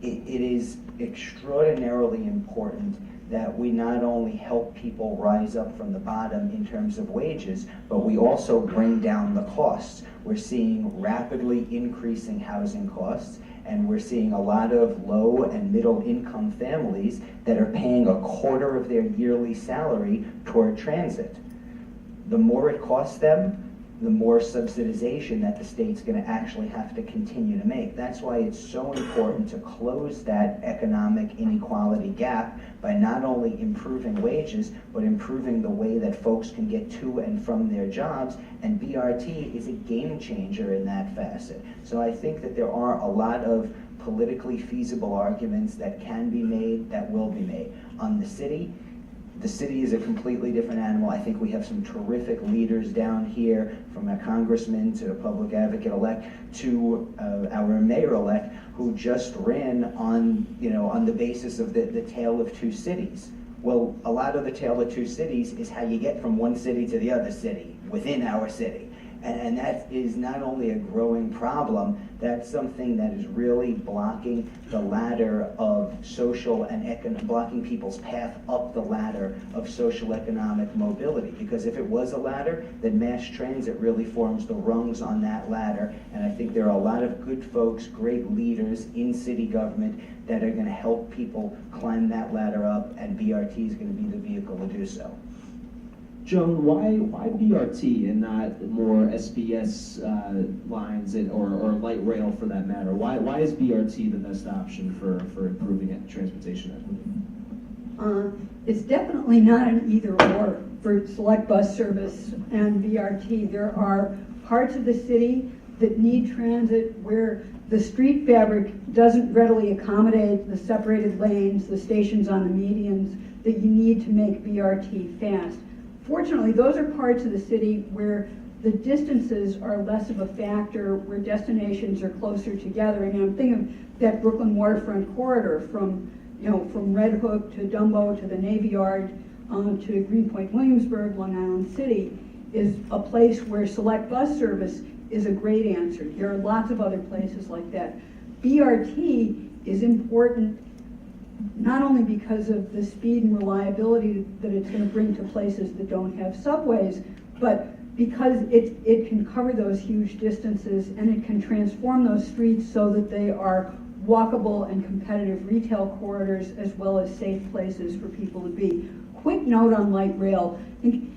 It is extraordinarily important that we not only help people rise up from the bottom in terms of wages, but we also bring down the costs. We're seeing rapidly increasing housing costs, and we're seeing a lot of low and middle income families that are paying a quarter of their yearly salary toward transit. The more it costs them, the more subsidization that the state's going to actually have to continue to make. That's why it's so important to close that economic inequality gap by not only improving wages, but improving the way that folks can get to and from their jobs, and BRT is a game changer in that facet. So I think that there are a lot of politically feasible arguments that can be made, that will be made. On the city is a completely different animal. I think we have some terrific leaders down here, from a congressman to a public advocate-elect to our mayor-elect, who just ran on the basis of the tale of two cities. Well, a lot of the tale of two cities is how you get from one city to the other city within our city. And that is not only a growing problem, that's something that is really blocking the ladder of social and blocking people's path up the ladder of social economic mobility. Because if it was a ladder, then mass transit really forms the rungs on that ladder. And I think there are a lot of good folks, great leaders in city government that are going to help people climb that ladder up, and BRT is going to be the vehicle to do so. Joan, why BRT and not more SBS lines or light rail for that matter? Why is BRT the best option for improving transportation equity? It's definitely not an either or for select bus service and BRT. There are parts of the city that need transit where the street fabric doesn't readily accommodate the separated lanes, the stations on the medians, that you need to make BRT fast. Fortunately, those are parts of the city where the distances are less of a factor, where destinations are closer together. And I'm thinking of that Brooklyn waterfront corridor from Red Hook to Dumbo to the Navy Yard to Greenpoint Williamsburg, Long Island City, is a place where select bus service is a great answer. There are lots of other places like that. BRT is important not only because of the speed and reliability that it's going to bring to places that don't have subways, but because it can cover those huge distances and it can transform those streets so that they are walkable and competitive retail corridors as well as safe places for people to be. Quick note on light rail. I think,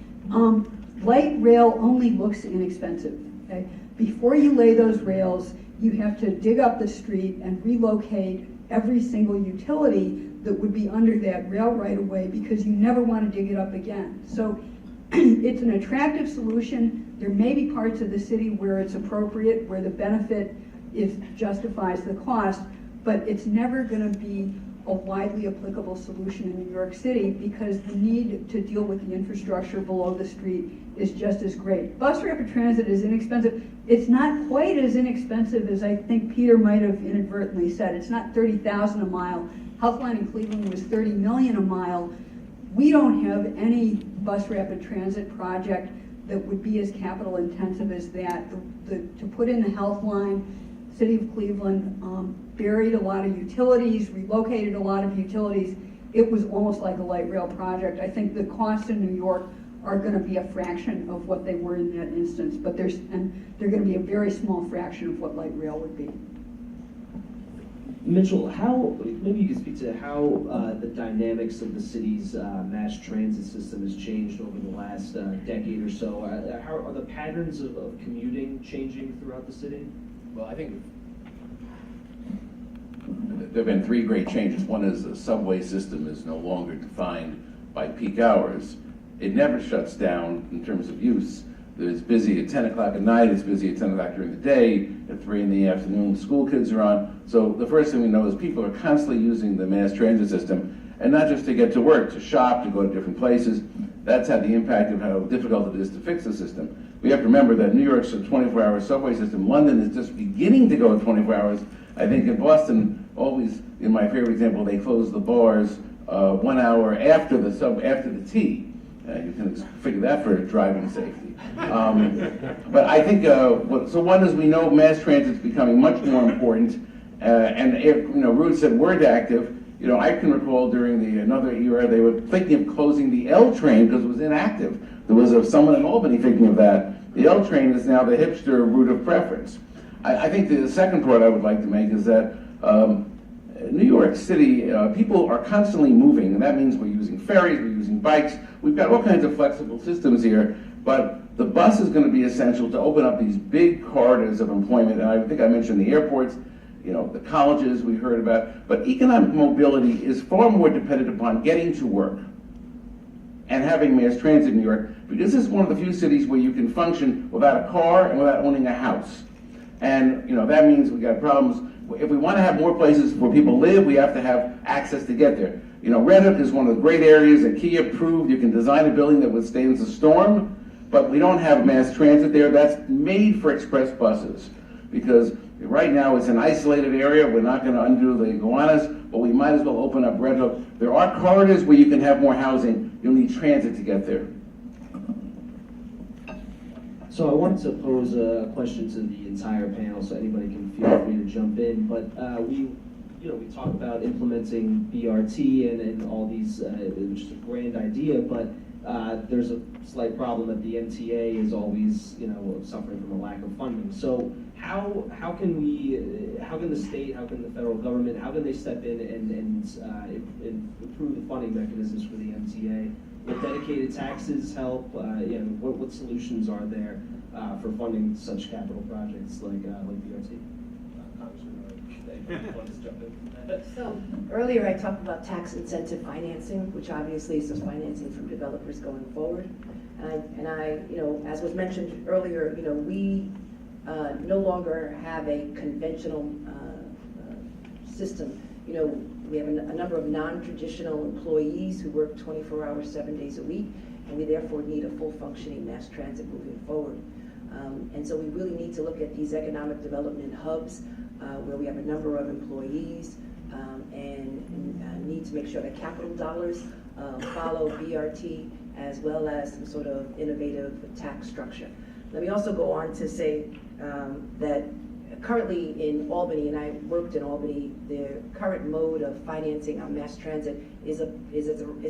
light rail only looks inexpensive. Okay? Before you lay those rails, you have to dig up the street and relocate every single utility that would be under that rail right of way because you never want to dig it up again. So it's an attractive solution. There may be parts of the city where it's appropriate, where the benefit justifies the cost, but it's never going to be a widely applicable solution in New York City because the need to deal with the infrastructure below the street is just as great. Bus rapid transit is inexpensive. It's not quite as inexpensive as I think Peter might have inadvertently said. It's not $30,000 a mile. Healthline in Cleveland was $30 million a mile. We don't have any bus rapid transit project that would be as capital intensive as that. To put in the Healthline, City of Cleveland buried a lot of utilities, relocated a lot of utilities. It was almost like a light rail project. I think the costs in New York are going to be a fraction of what they were in that instance, but they're going to be a very small fraction of what light rail would be. Mitchell, maybe you could speak to how the dynamics of the city's mass transit system has changed over the last decade or so. How are the patterns of commuting changing throughout the city? Well, I think there have been three great changes. One is the subway system is no longer defined by peak hours. It never shuts down in terms of use. It's busy at 10 o'clock at night, it's busy at 10 o'clock during the day, at 3 in the afternoon, school kids are on. So the first thing we know is people are constantly using the mass transit system, and not just to get to work, to shop, to go to different places. That's had the impact of how difficult it is to fix the system. We have to remember that New York's a 24-hour subway system. London is just beginning to go 24 hours. I think in Boston, always, in my favorite example, they close the bars 1 hour after the tea. You can figure that for driving safety. But I think, so one is we know mass transit's becoming much more important, and Ruth said word active. I can recall during another era they were thinking of closing the L train because it was inactive. There was someone in Albany thinking of that. The L train is now the hipster route of preference. I think the second point I would like to make is that New York City, people are constantly moving, and that means we're using ferries, we're using bikes. We've got all kinds of flexible systems here, but the bus is going to be essential to open up these big corridors of employment. And I think I mentioned the airports, the colleges we heard about, but economic mobility is far more dependent upon getting to work and having mass transit in New York, because this is one of the few cities where you can function without a car and without owning a house. And that means we got problems. If we want to have more places where people live, we have to have access to get there. Red Hook is one of the great areas that Kia proved you can design a building that withstands a storm, but we don't have mass transit there. That's made for express buses, because right now it's an isolated area. We're not going to undo the iguanas, but we might as well open up Red Hook. There are corridors where you can have more housing. You'll need transit to get there. So I wanted to pose a question to the entire panel, so anybody can feel free to jump in. But we talk about implementing BRT and all these, which is a grand idea, but there's a slight problem that the MTA is always, suffering from a lack of funding. So how can the state, how can the federal government, how can they step in and improve the funding mechanisms for the MTA Would dedicated taxes help? What solutions are there for funding such capital projects like BRT? Congressman, or should I want to jump in? So earlier I talked about tax incentive financing, which obviously is just financing from developers going forward. And I, as was mentioned earlier, we no longer have a conventional system. We have a number of non-traditional employees who work 24 hours, 7 days a week, and we therefore need a full functioning mass transit moving forward. And so we really need to look at these economic development hubs where we have a number of employees and need to make sure that capital dollars follow BRT as well as some sort of innovative tax structure. Let me also go on to say that currently in Albany, and I worked in Albany, the current mode of financing our mass transit is a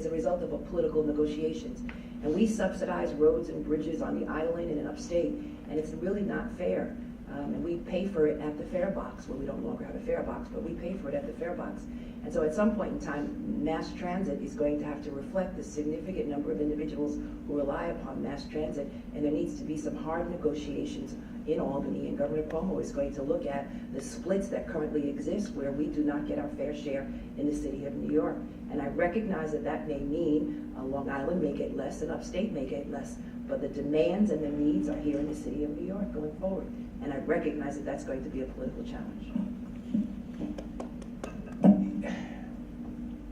result of political negotiations. And we subsidize roads and bridges on the island and in upstate, and it's really not fair. And we pay for it at the fare box, well, we don't longer have a fare box, but we pay for it at the fare box. And so at some point in time, mass transit is going to have to reflect the significant number of individuals who rely upon mass transit, and there needs to be some hard negotiations in Albany, and Governor Cuomo is going to look at the splits that currently exist where we do not get our fair share in the city of New York. And I recognize that that may mean Long Island may get less and upstate may get less, but the demands and the needs are here in the city of New York going forward. And I recognize that that's going to be a political challenge.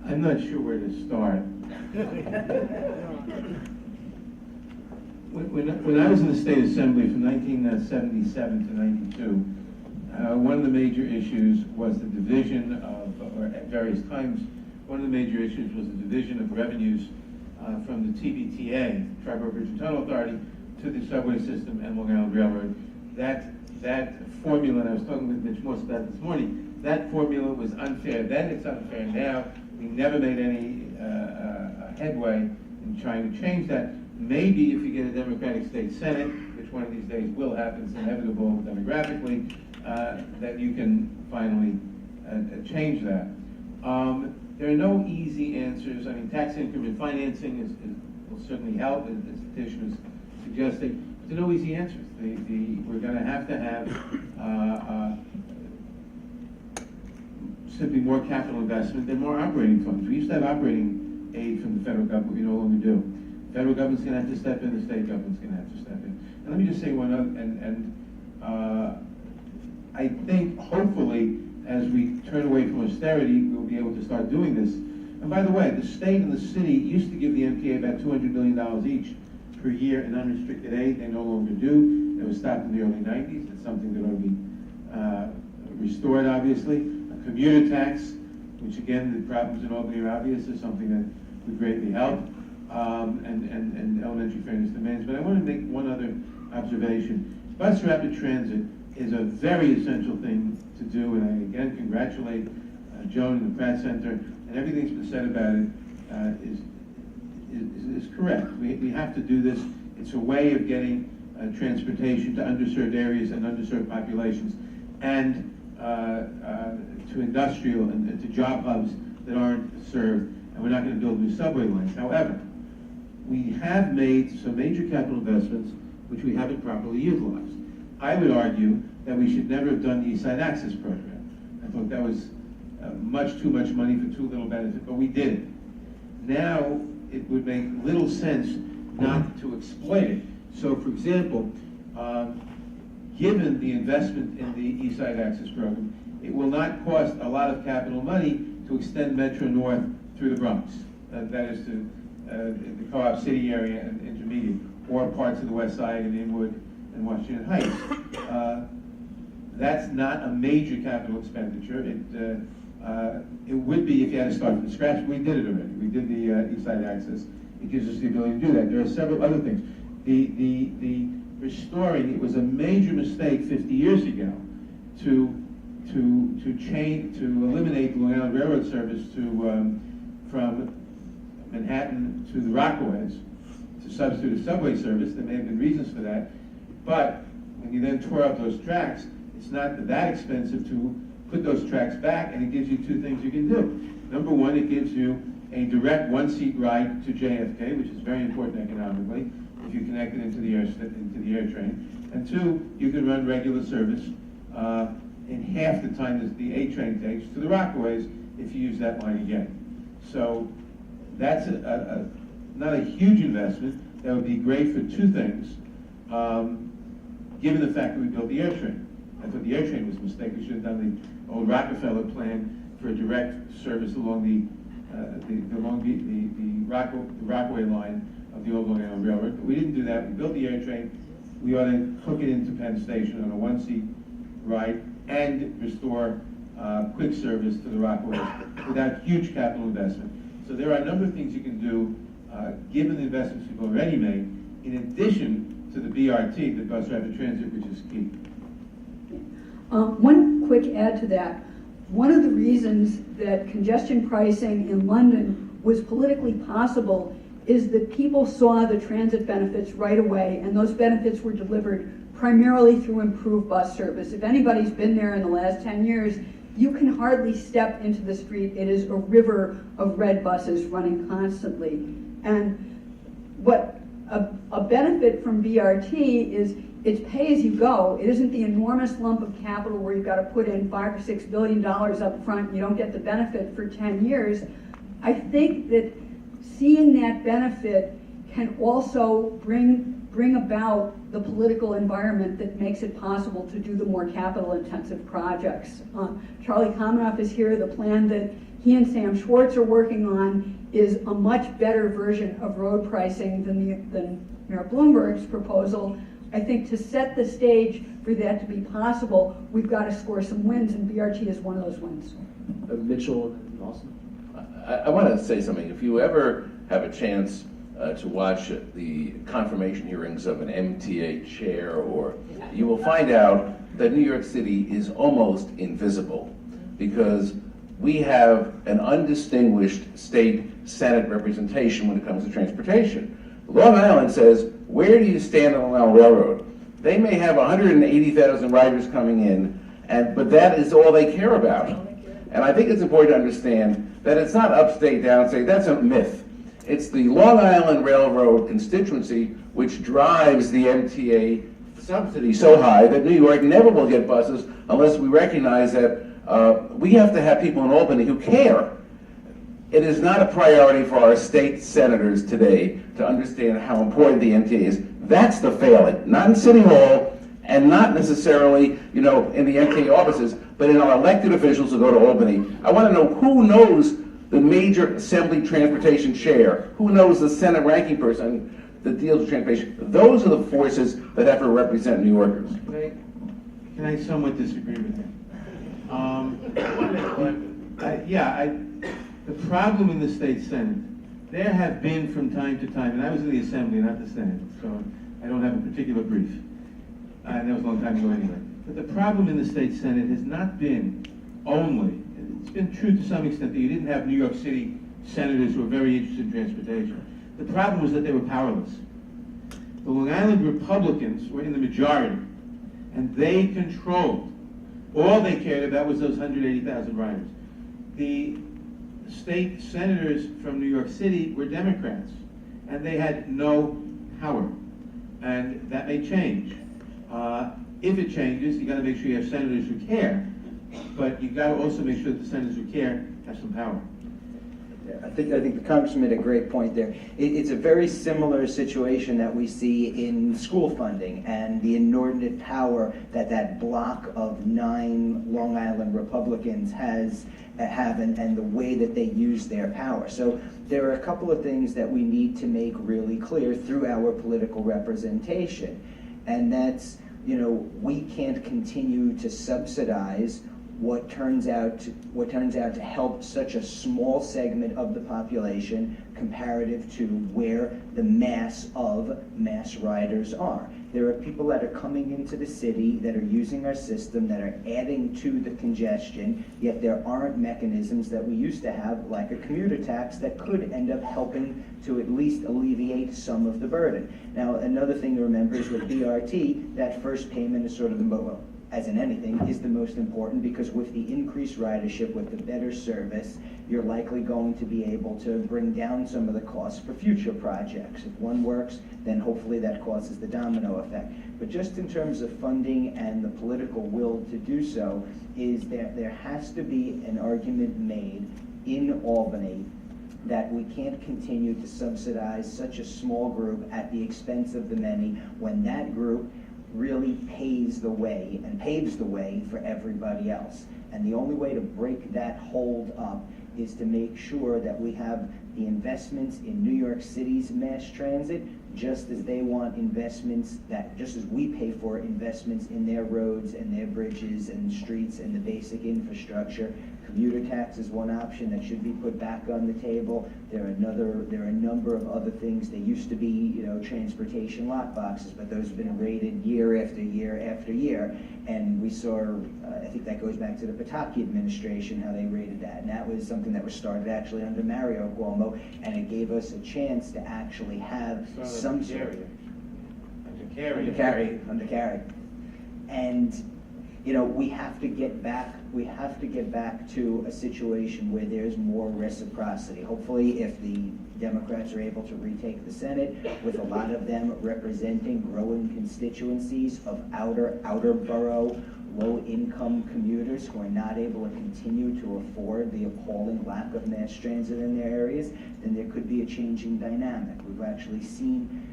I'm not sure where to start. When I was in the State Assembly from 1977 to 92, one of the major issues was the division of, or at various times, one of the major issues was the division of revenues from the TBTA, Tri-Borough Bridge and Tunnel Authority, to the subway system and Long Island Railroad. That formula, and I was talking with Mitch Morse about this morning, that formula was unfair. Then it's unfair now. We never made any headway in trying to change that. Maybe if you get a Democratic state Senate, which one of these days will happen, it's inevitable demographically, that you can finally change that. There are no easy answers. I mean, tax increment financing will certainly help, as Tish was suggesting. But there are no easy answers. We're going to have simply more capital investment and more operating funds. We used to have operating aid from the federal government. We no longer do. The federal government's going to have to step in. The state government's going to have to step in. And let me just say one other. I think hopefully, as we turn away from austerity, we'll be able to start doing this. And by the way, the state and the city used to give the MTA about $200 million each per year in unrestricted aid. They no longer do. It was stopped in the early 90s. It's something that ought to be restored, obviously. A commuter tax, which again, the problems in Albany are obvious, is something that would greatly help. And elementary fairness demands. But I want to make one other observation. Bus rapid transit is a very essential thing to do, and I again congratulate Joan and the Pratt Center, and everything that's been said about it is correct. We have to do this. It's a way of getting transportation to underserved areas and underserved populations, and to industrial and to job hubs that aren't served, and we're not going to build new subway lines. However, we have made some major capital investments which we haven't properly utilized. I would argue that we should never have done the East Side Access Program. I thought that was much too much money for too little benefit, but we did it. Now, it would make little sense not to exploit it. So, for example, given the investment in the East Side Access Program, it will not cost a lot of capital money to extend Metro North through the Bronx. That is to the Co-op City area and intermediate, or parts of the West Side and Inwood and Washington Heights. That's not a major capital expenditure. It would be if you had to start from scratch. We did it already. We did the East Side Access. It gives us the ability to do that. There are several other things. The restoring, it was a major mistake 50 years ago to eliminate the Long Island Railroad service from Manhattan to the Rockaways to substitute a subway service. There may have been reasons for that, but when you then tore up those tracks, it's not that expensive to put those tracks back, and it gives you two things you can do. Number one, it gives you a direct one-seat ride to JFK, which is very important economically, if you connect it into the air train. And two, you can run regular service in half the time that the A train takes to the Rockaways if you use that line again. So that's not a huge investment. That would be great for two things, given the fact that we built the air train. I thought the air train was a mistake. We should have done the old Rockefeller plan for a direct service along the Rockaway line of the old Long Island Railroad. But we didn't do that. We built the air train. We ought to hook it into Penn Station on a one-seat ride and restore quick service to the Rockaways without huge capital investment. So there are a number of things you can do, given the investments we've already made, in addition to the BRT, the Bus Rapid Transit, which is key. One quick add to that. One of the reasons that congestion pricing in London was politically possible is that people saw the transit benefits right away, and those benefits were delivered primarily through improved bus service. If anybody's been there in the last 10 years, you can hardly step into the street. It is a river of red buses running constantly. And what a benefit from BRT is it's pay as you go. It isn't the enormous lump of capital where you've got to put in $5 or $6 billion up front and you don't get the benefit for 10 years. I think that seeing that benefit can also bring about the political environment that makes it possible to do the more capital-intensive projects. Charlie Kamenoff is here. The plan that he and Sam Schwartz are working on is a much better version of road pricing than Mayor Bloomberg's proposal. I think to set the stage for that to be possible, we've got to score some wins, and BRT is one of those wins. Mitchell and Austin. I want to say something. If you ever have a chance to watch the confirmation hearings of an MTA chair, or you will find out that New York City is almost invisible because we have an undistinguished state Senate representation when it comes to transportation. Long Island says, where do you stand on the Long Island Railroad? They may have 180,000 riders coming in, but that is all they care about. And I think it's important to understand that it's not upstate, downstate. That's a myth. It's the Long Island Railroad constituency which drives the MTA subsidy so high that New York never will get buses unless we recognize that we have to have people in Albany who care. It is not a priority for our state senators today to understand how important the MTA is. That's the failing, not in City Hall and not necessarily, in the MTA offices, but in our elected officials who go to Albany. I want to know who knows the major assembly transportation chair, who knows the Senate ranking person that deals with transportation. Those are the forces that have to represent New Yorkers. Can I somewhat disagree with him? The problem in the state Senate, there have been from time to time, and I was in the Assembly, not the Senate, so I don't have a particular brief. And that was a long time ago anyway. But the problem in the state Senate has not been only, it's been true to some extent that you didn't have New York City senators who were very interested in transportation. The problem was that they were powerless. The Long Island Republicans were in the majority, and they controlled. All they cared about was those 180,000 riders. The state senators from New York City were Democrats, and they had no power. And that may change. If it changes, you got to make sure you have senators who care, but you got to also make sure that the senators who care have some power. I think the Congressman made a great point there. It's a very similar situation that we see in school funding and the inordinate power that block of 9 Long Island Republicans have and the way that they use their power. So there are a couple of things that we need to make really clear through our political representation, and that's, we can't continue to subsidize what turns out to help such a small segment of the population comparative to where the mass riders are. There are people that are coming into the city that are using our system, that are adding to the congestion, yet there aren't mechanisms that we used to have, like a commuter tax, that could end up helping to at least alleviate some of the burden. Now, another thing to remember is with BRT, that first payment is sort of the as in anything, is the most important, because with the increased ridership, with the better service, you're likely going to be able to bring down some of the costs for future projects. If one works, then hopefully that causes the domino effect. But just in terms of funding and the political will to do so, is there has to be an argument made in Albany that we can't continue to subsidize such a small group at the expense of the many, when that group really paves the way for everybody else. And the only way to break that hold up is to make sure that we have the investments in New York City's mass transit, just as they want investments just as we pay for investments in their roads and their bridges and streets and the basic infrastructure. Commuter tax is one option that should be put back on the table. There are a number of other things. They used to be, transportation lot boxes, but those have been raided year after year after year. And we saw, I think that goes back to the Pataki administration, how they raided that. And that was something that was started actually under Mario Cuomo, and it gave us a chance to actually have some sort of under carry. And we have to get back to a situation where there's more reciprocity. Hopefully, if the Democrats are able to retake the Senate, with a lot of them representing growing constituencies of outer borough, low-income commuters who are not able to continue to afford the appalling lack of mass transit in their areas, then there could be a changing dynamic. We've actually seen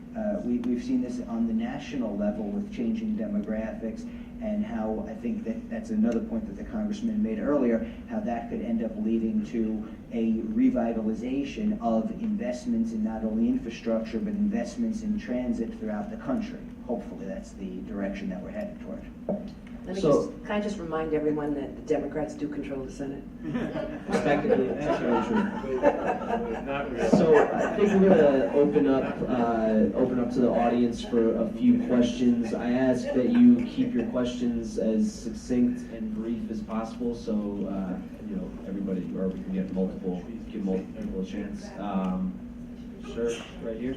we've seen this on the national level with changing demographics, and how I think that's another point that the congressman made earlier, how that could end up leading to a revitalization of investments in not only infrastructure, but investments in transit throughout the country. Hopefully that's the direction that we're headed toward. Can I just remind everyone that the Democrats do control the Senate? Respectively, that's very true. So I think we're gonna open up to the audience for a few questions. I ask that you keep your questions as succinct and brief as possible, so everybody, or we can give multiple people a chance. Sir, right here.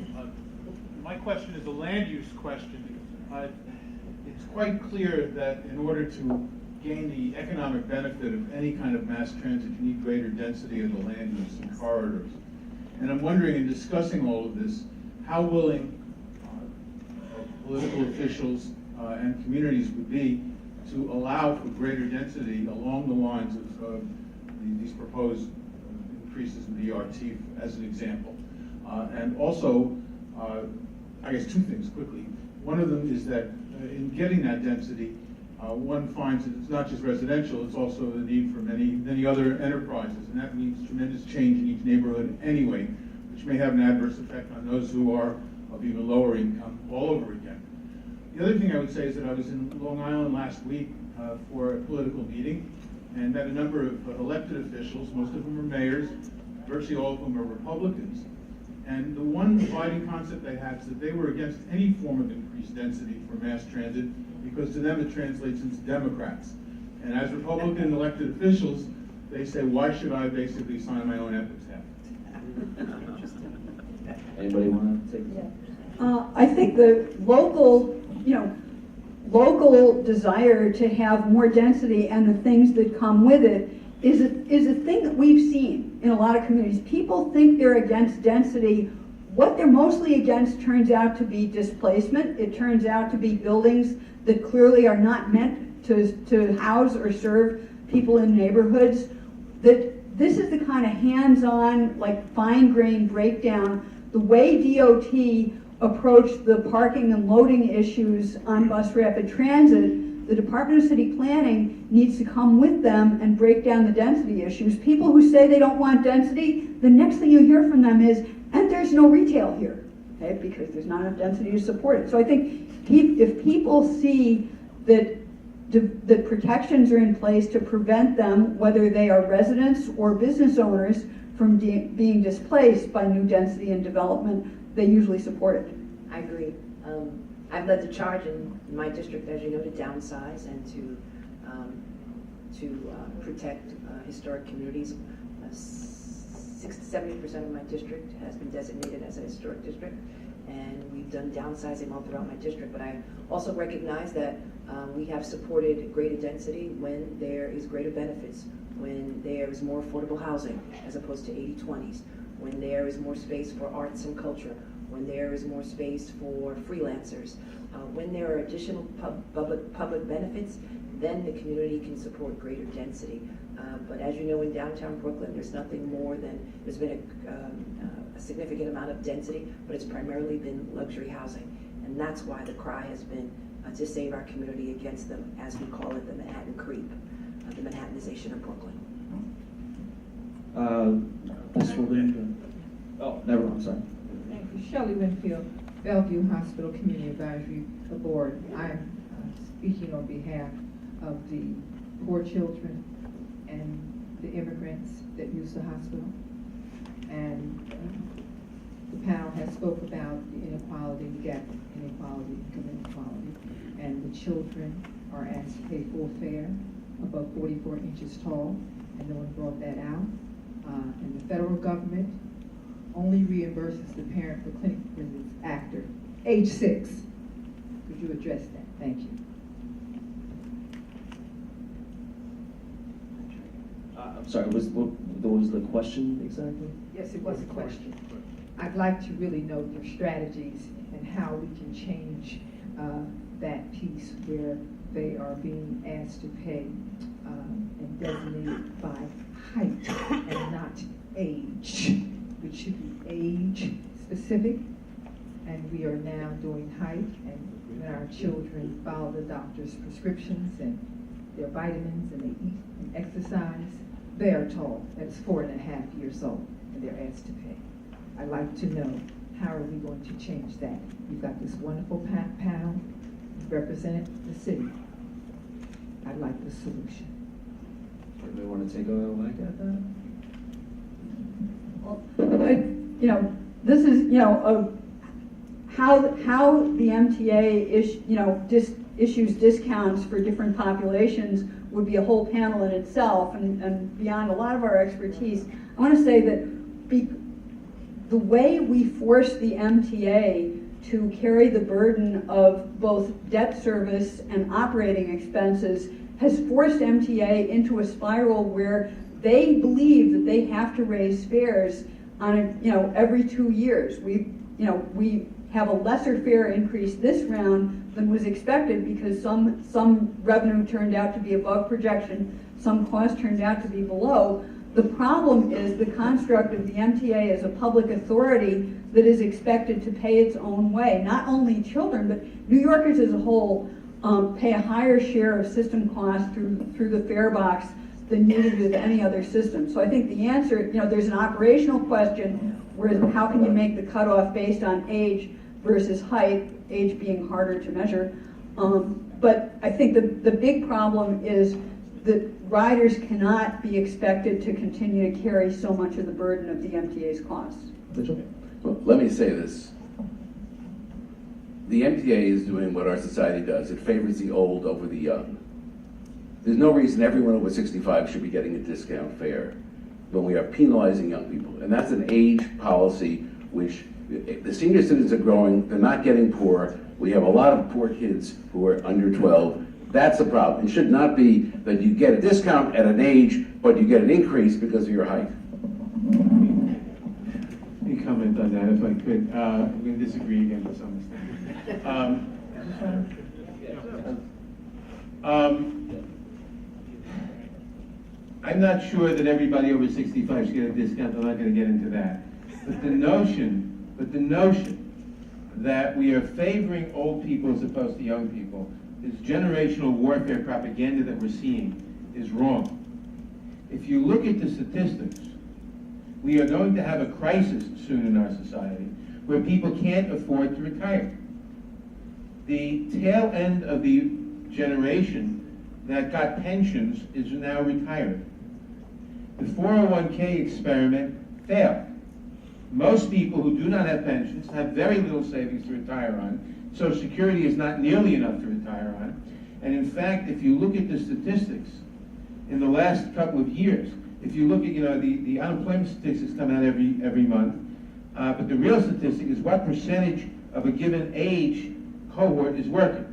My question is a land use question. It's quite clear that in order to gain the economic benefit of any kind of mass transit, you need greater density of the land use and corridors. And I'm wondering, in discussing all of this, how willing political officials and communities would be to allow for greater density along the lines of these proposed increases in the ERT, as an example. And also, I guess two things quickly. One of them is that in getting that density, one finds that it's not just residential, it's also the need for many other enterprises, and that means tremendous change in each neighborhood anyway, which may have an adverse effect on those who are of even lower income all over again. The other thing I would say is that I was in Long Island last week for a political meeting, and met a number of elected officials. Most of them are mayors, virtually all of them are Republicans. And the one dividing concept they had is that they were against any form of increased density for mass transit, because to them it translates into Democrats. And as Republican elected officials, they say, why should I basically sign my own epitaph? Anybody want to take this? I think the local desire to have more density and the things that come with it is a thing that we've seen in a lot of communities. People think they're against density. What they're mostly against turns out to be displacement. It turns out to be buildings that clearly are not meant to house or serve people in neighborhoods. That this is the kind of hands-on, like fine-grained breakdown. The way DOT approached the parking and loading issues on bus rapid transit, the Department of City Planning needs to come with them and break down the density issues. People who say they don't want density, the next thing you hear from them is, and there's no retail here, okay, because there's not enough density to support it. So I think if people see that the protections are in place to prevent them, whether they are residents or business owners, from being displaced by new density and development, they usually support it. I agree. I've led the charge in my district, as you know, to downsize and to protect historic communities. 60-70% of my district has been designated as a historic district, and we've done downsizing all throughout my district. But I also recognize that We have supported greater density when there is greater benefits, when there is more affordable housing as opposed to 80/20s, when there is more space for arts and culture, when there is more space for freelancers, when there are additional public benefits, then the community can support greater density. But as you know, in downtown Brooklyn, there's nothing more than, there's been a significant amount of density, but it's primarily been luxury housing. And that's why the cry has been to save our community against them, as we call it, the Manhattan creep, the Manhattanization of Brooklyn. This woman, oh, never mind, I'm sorry. Thank you. Shelley Winfield, Bellevue Hospital Community Advisory Board. I'm speaking on behalf of the poor children and the immigrants that use the hospital. And the panel has spoke about the inequality, the gap inequality, income inequality. And the children are asked to pay full fare, above 44 inches tall, and no one brought that out. And the federal government only reimburses the parent for clinic visits after age 6. Could you address that? Thank you. I'm sorry, what was the question exactly? Yes, it was a question. I'd like to really know your strategies and how we can change that piece where they are being asked to pay and designated by height and not age. It should be age specific, and we are now doing height, and when our children follow the doctor's prescriptions and their vitamins and they eat and exercise, they are tall. That's 4.5 years old, and they're asked to pay. I'd like to know, how are we going to change that? You've got this wonderful panel representing the city. I'd like the solution. Anybody want to take a whack at that? Well, this is, how the MTA issues discounts for different populations would be a whole panel in itself, and beyond a lot of our expertise. I want to say that the way we force the MTA to carry the burden of both debt service and operating expenses has forced MTA into a spiral where they believe that they have to raise fares on every 2 years. We have a lesser fare increase this round than was expected because some revenue turned out to be above projection, some cost turned out to be below. The problem is the construct of the MTA as a public authority that is expected to pay its own way. Not only children, but New Yorkers as a whole pay a higher share of system costs through the fare box than needed with any other system. So I think the answer, there's an operational question where how can you make the cutoff based on age versus height, age being harder to measure. But I think the big problem is that riders cannot be expected to continue to carry so much of the burden of the MTA's costs. Well, let me say this. The MTA is doing what our society does. It favors the old over the young. There's no reason everyone over 65 should be getting a discount fare when we are penalizing young people. And that's an age policy which the senior citizens are growing, they're not getting poor. We have a lot of poor kids who are under 12. That's the problem. It should not be that you get a discount at an age, but you get an increase because of your height. Let me comment on that if I could. I'm going to disagree again to some extent. I'm not sure that everybody over 65 should get a discount. I'm not going to get into that. But the notion that we are favoring old people as opposed to young people, this generational warfare propaganda that we're seeing is wrong. If you look at the statistics, we are going to have a crisis soon in our society where people can't afford to retire. The tail end of the generation that got pensions is now retired. The 401k experiment failed. Most people who do not have pensions have very little savings to retire on. Social Security is not nearly enough to retire on. And in fact, if you look at the statistics in the last couple of years, if you look at, the unemployment statistics come out every month, but the real statistic is what percentage of a given age cohort is working.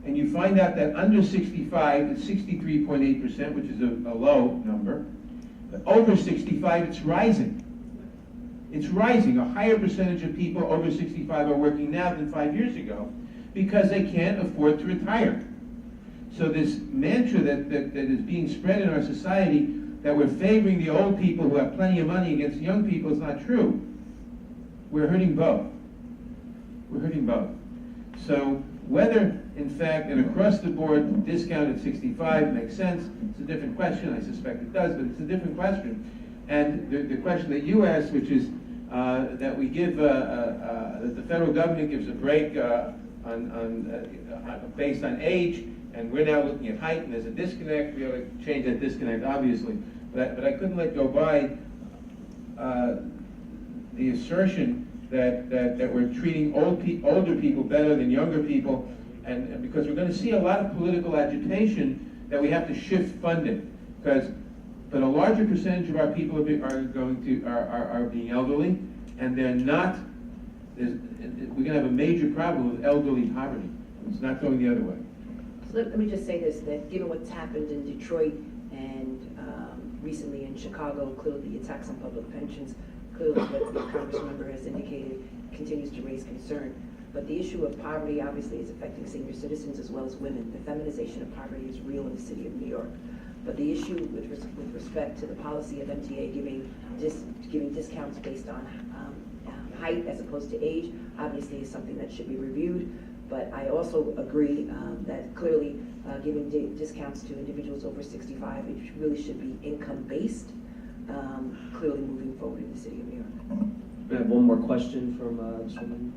and you find out that under 65, it's 63.8%, which is a low number. But over 65, it's rising. It's rising. A higher percentage of people over 65 are working now than 5 years ago because they can't afford to retire. So this mantra that is being spread in our society that we're favoring the old people who have plenty of money against the young people is not true. We're hurting both. We're hurting both. So whether, in fact, an across-the-board discount at 65 makes sense, it's a different question. I suspect it does, but it's a different question. And the question that you asked, which is that we give, that the federal government gives a break based on age, and we're now looking at height, and there's a disconnect. We ought to change that disconnect, obviously. But I couldn't let go by the assertion that we're treating older people better than younger people, and because we're going to see a lot of political agitation that we have to shift funding, but a larger percentage of our people are being elderly, and they're not. We're going to have a major problem with elderly poverty. It's not going the other way. So let me just say this, that given what's happened in Detroit and recently in Chicago, clearly the attacks on public pensions, clearly what the Congress member has indicated continues to raise concern. But the issue of poverty obviously is affecting senior citizens as well as women. The feminization of poverty is real in the city of New York. But the issue with respect to the policy of MTA giving discounts based on height as opposed to age, obviously is something that should be reviewed. But I also agree that clearly giving discounts to individuals over 65, it really should be income-based, clearly moving forward in the city of New York. We have one more question from this woman.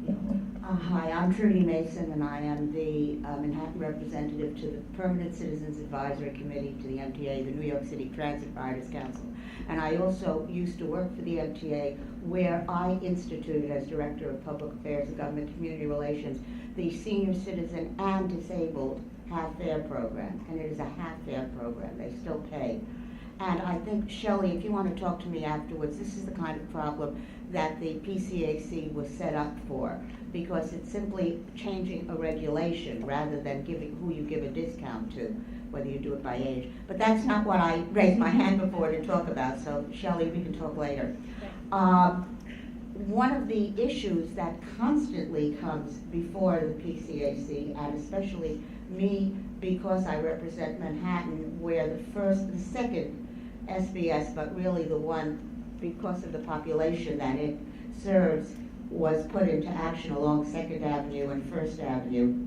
Hi, I'm Trudy Mason, and I am the Manhattan representative to the Permanent Citizens Advisory Committee to the MTA, the New York City Transit Riders Council. And I also used to work for the MTA, where I instituted, as Director of Public Affairs and Government Community Relations, the Senior Citizen and Disabled half-fare program. And it is a half-fare program. They still pay. And I think, Shelley, if you want to talk to me afterwards, this is the kind of problem that the PCAC was set up for, because it's simply changing a regulation rather than giving who you give a discount to, whether you do it by age. But that's not what I raised my hand before to talk about, so Shelley, we can talk later. One of the issues that constantly comes before the PCAC, and especially me, because I represent Manhattan, where the second SBS, but really the one, because of the population that it serves, was put into action along 2nd Avenue and 1st Avenue.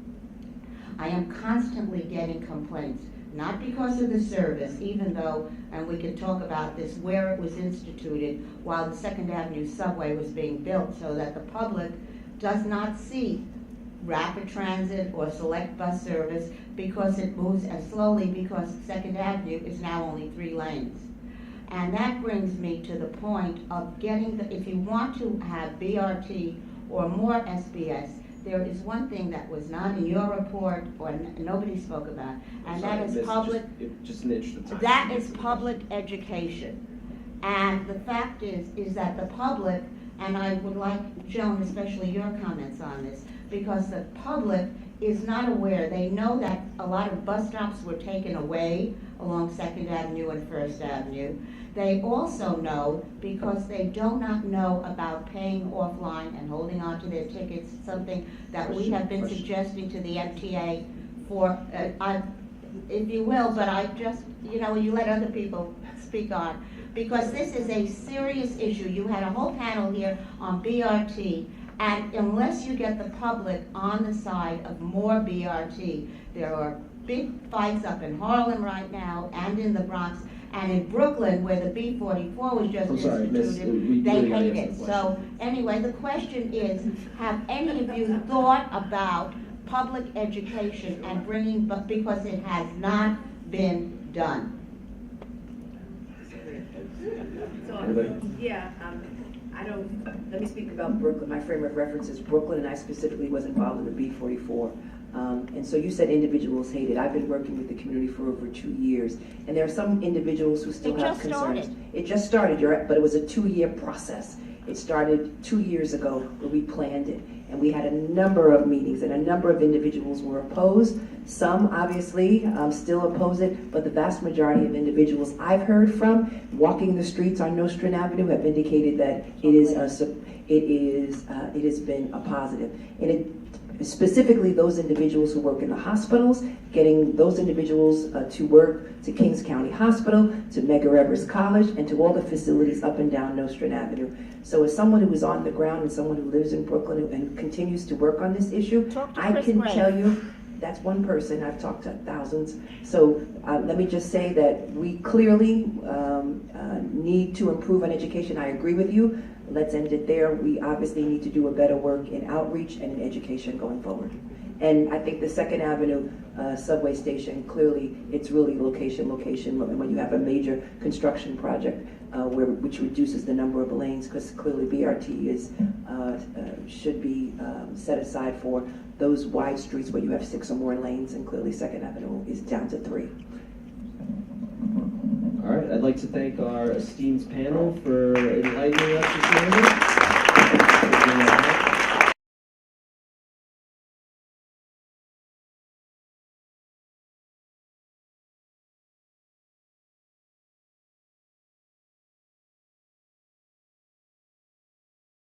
I am constantly getting complaints, not because of the service, even though, and we can talk about this, where it was instituted while the 2nd Avenue subway was being built, so that the public does not see rapid transit or select bus service because it moves as slowly, because 2nd Avenue is now only 3 lanes. And that brings me to the point of getting if you want to have BRT or more SBS, there is one thing that was not in your report or nobody spoke about, and that is public. Just an inch of time. That is public education. And the fact is that the public, and I would like, Joan, especially your comments on this, because the public is not aware. They know that a lot of bus stops were taken away along 2nd Avenue and 1st Avenue. They also know, because they do not know about paying offline and holding on to their tickets, something that we have been suggesting to the MTA for, if you will, but I just, you let other people speak on, because this is a serious issue. You had a whole panel here on BRT, and unless you get the public on the side of more BRT, there are big fights up in Harlem right now and in the Bronx and in Brooklyn, where the B44 was just instituted. They hate it. So anyway, the question is, have any of you thought about public education and bringing, because it has not been done? Let me speak about Brooklyn. My frame of reference is Brooklyn, and I specifically was involved in the B44. And so you said individuals hate it. I've been working with the community for over 2 years, and there are some individuals who still have concerns. It just started, you're right, but it was a 2-year process. It started 2 years ago where we planned it, and we had a number of meetings, and a number of individuals were opposed. Some obviously still oppose it, but the vast majority of individuals I've heard from walking the streets on Nostrand Avenue have indicated that it has been a positive. And it, specifically those individuals who work in the hospitals, getting those individuals to work to Kings County Hospital, to Medgar Evers College, and to all the facilities up and down Nostrand Avenue. So as someone who is on the ground and someone who lives in Brooklyn and continues to work on this issue, I can tell you, that's one person. I've talked to thousands. So let me just say that we clearly need to improve on education. I agree with you. Let's end it there. We obviously need to do a better work in outreach and in education going forward. And I think the Second Avenue subway station, clearly, it's really location. When you have a major construction project which reduces the number of lanes, because clearly BRT should be set aside for those wide streets where you have 6 or more lanes, and clearly Second Avenue is down to 3. All right, I'd like to thank our esteemed panel for enlightening us this morning.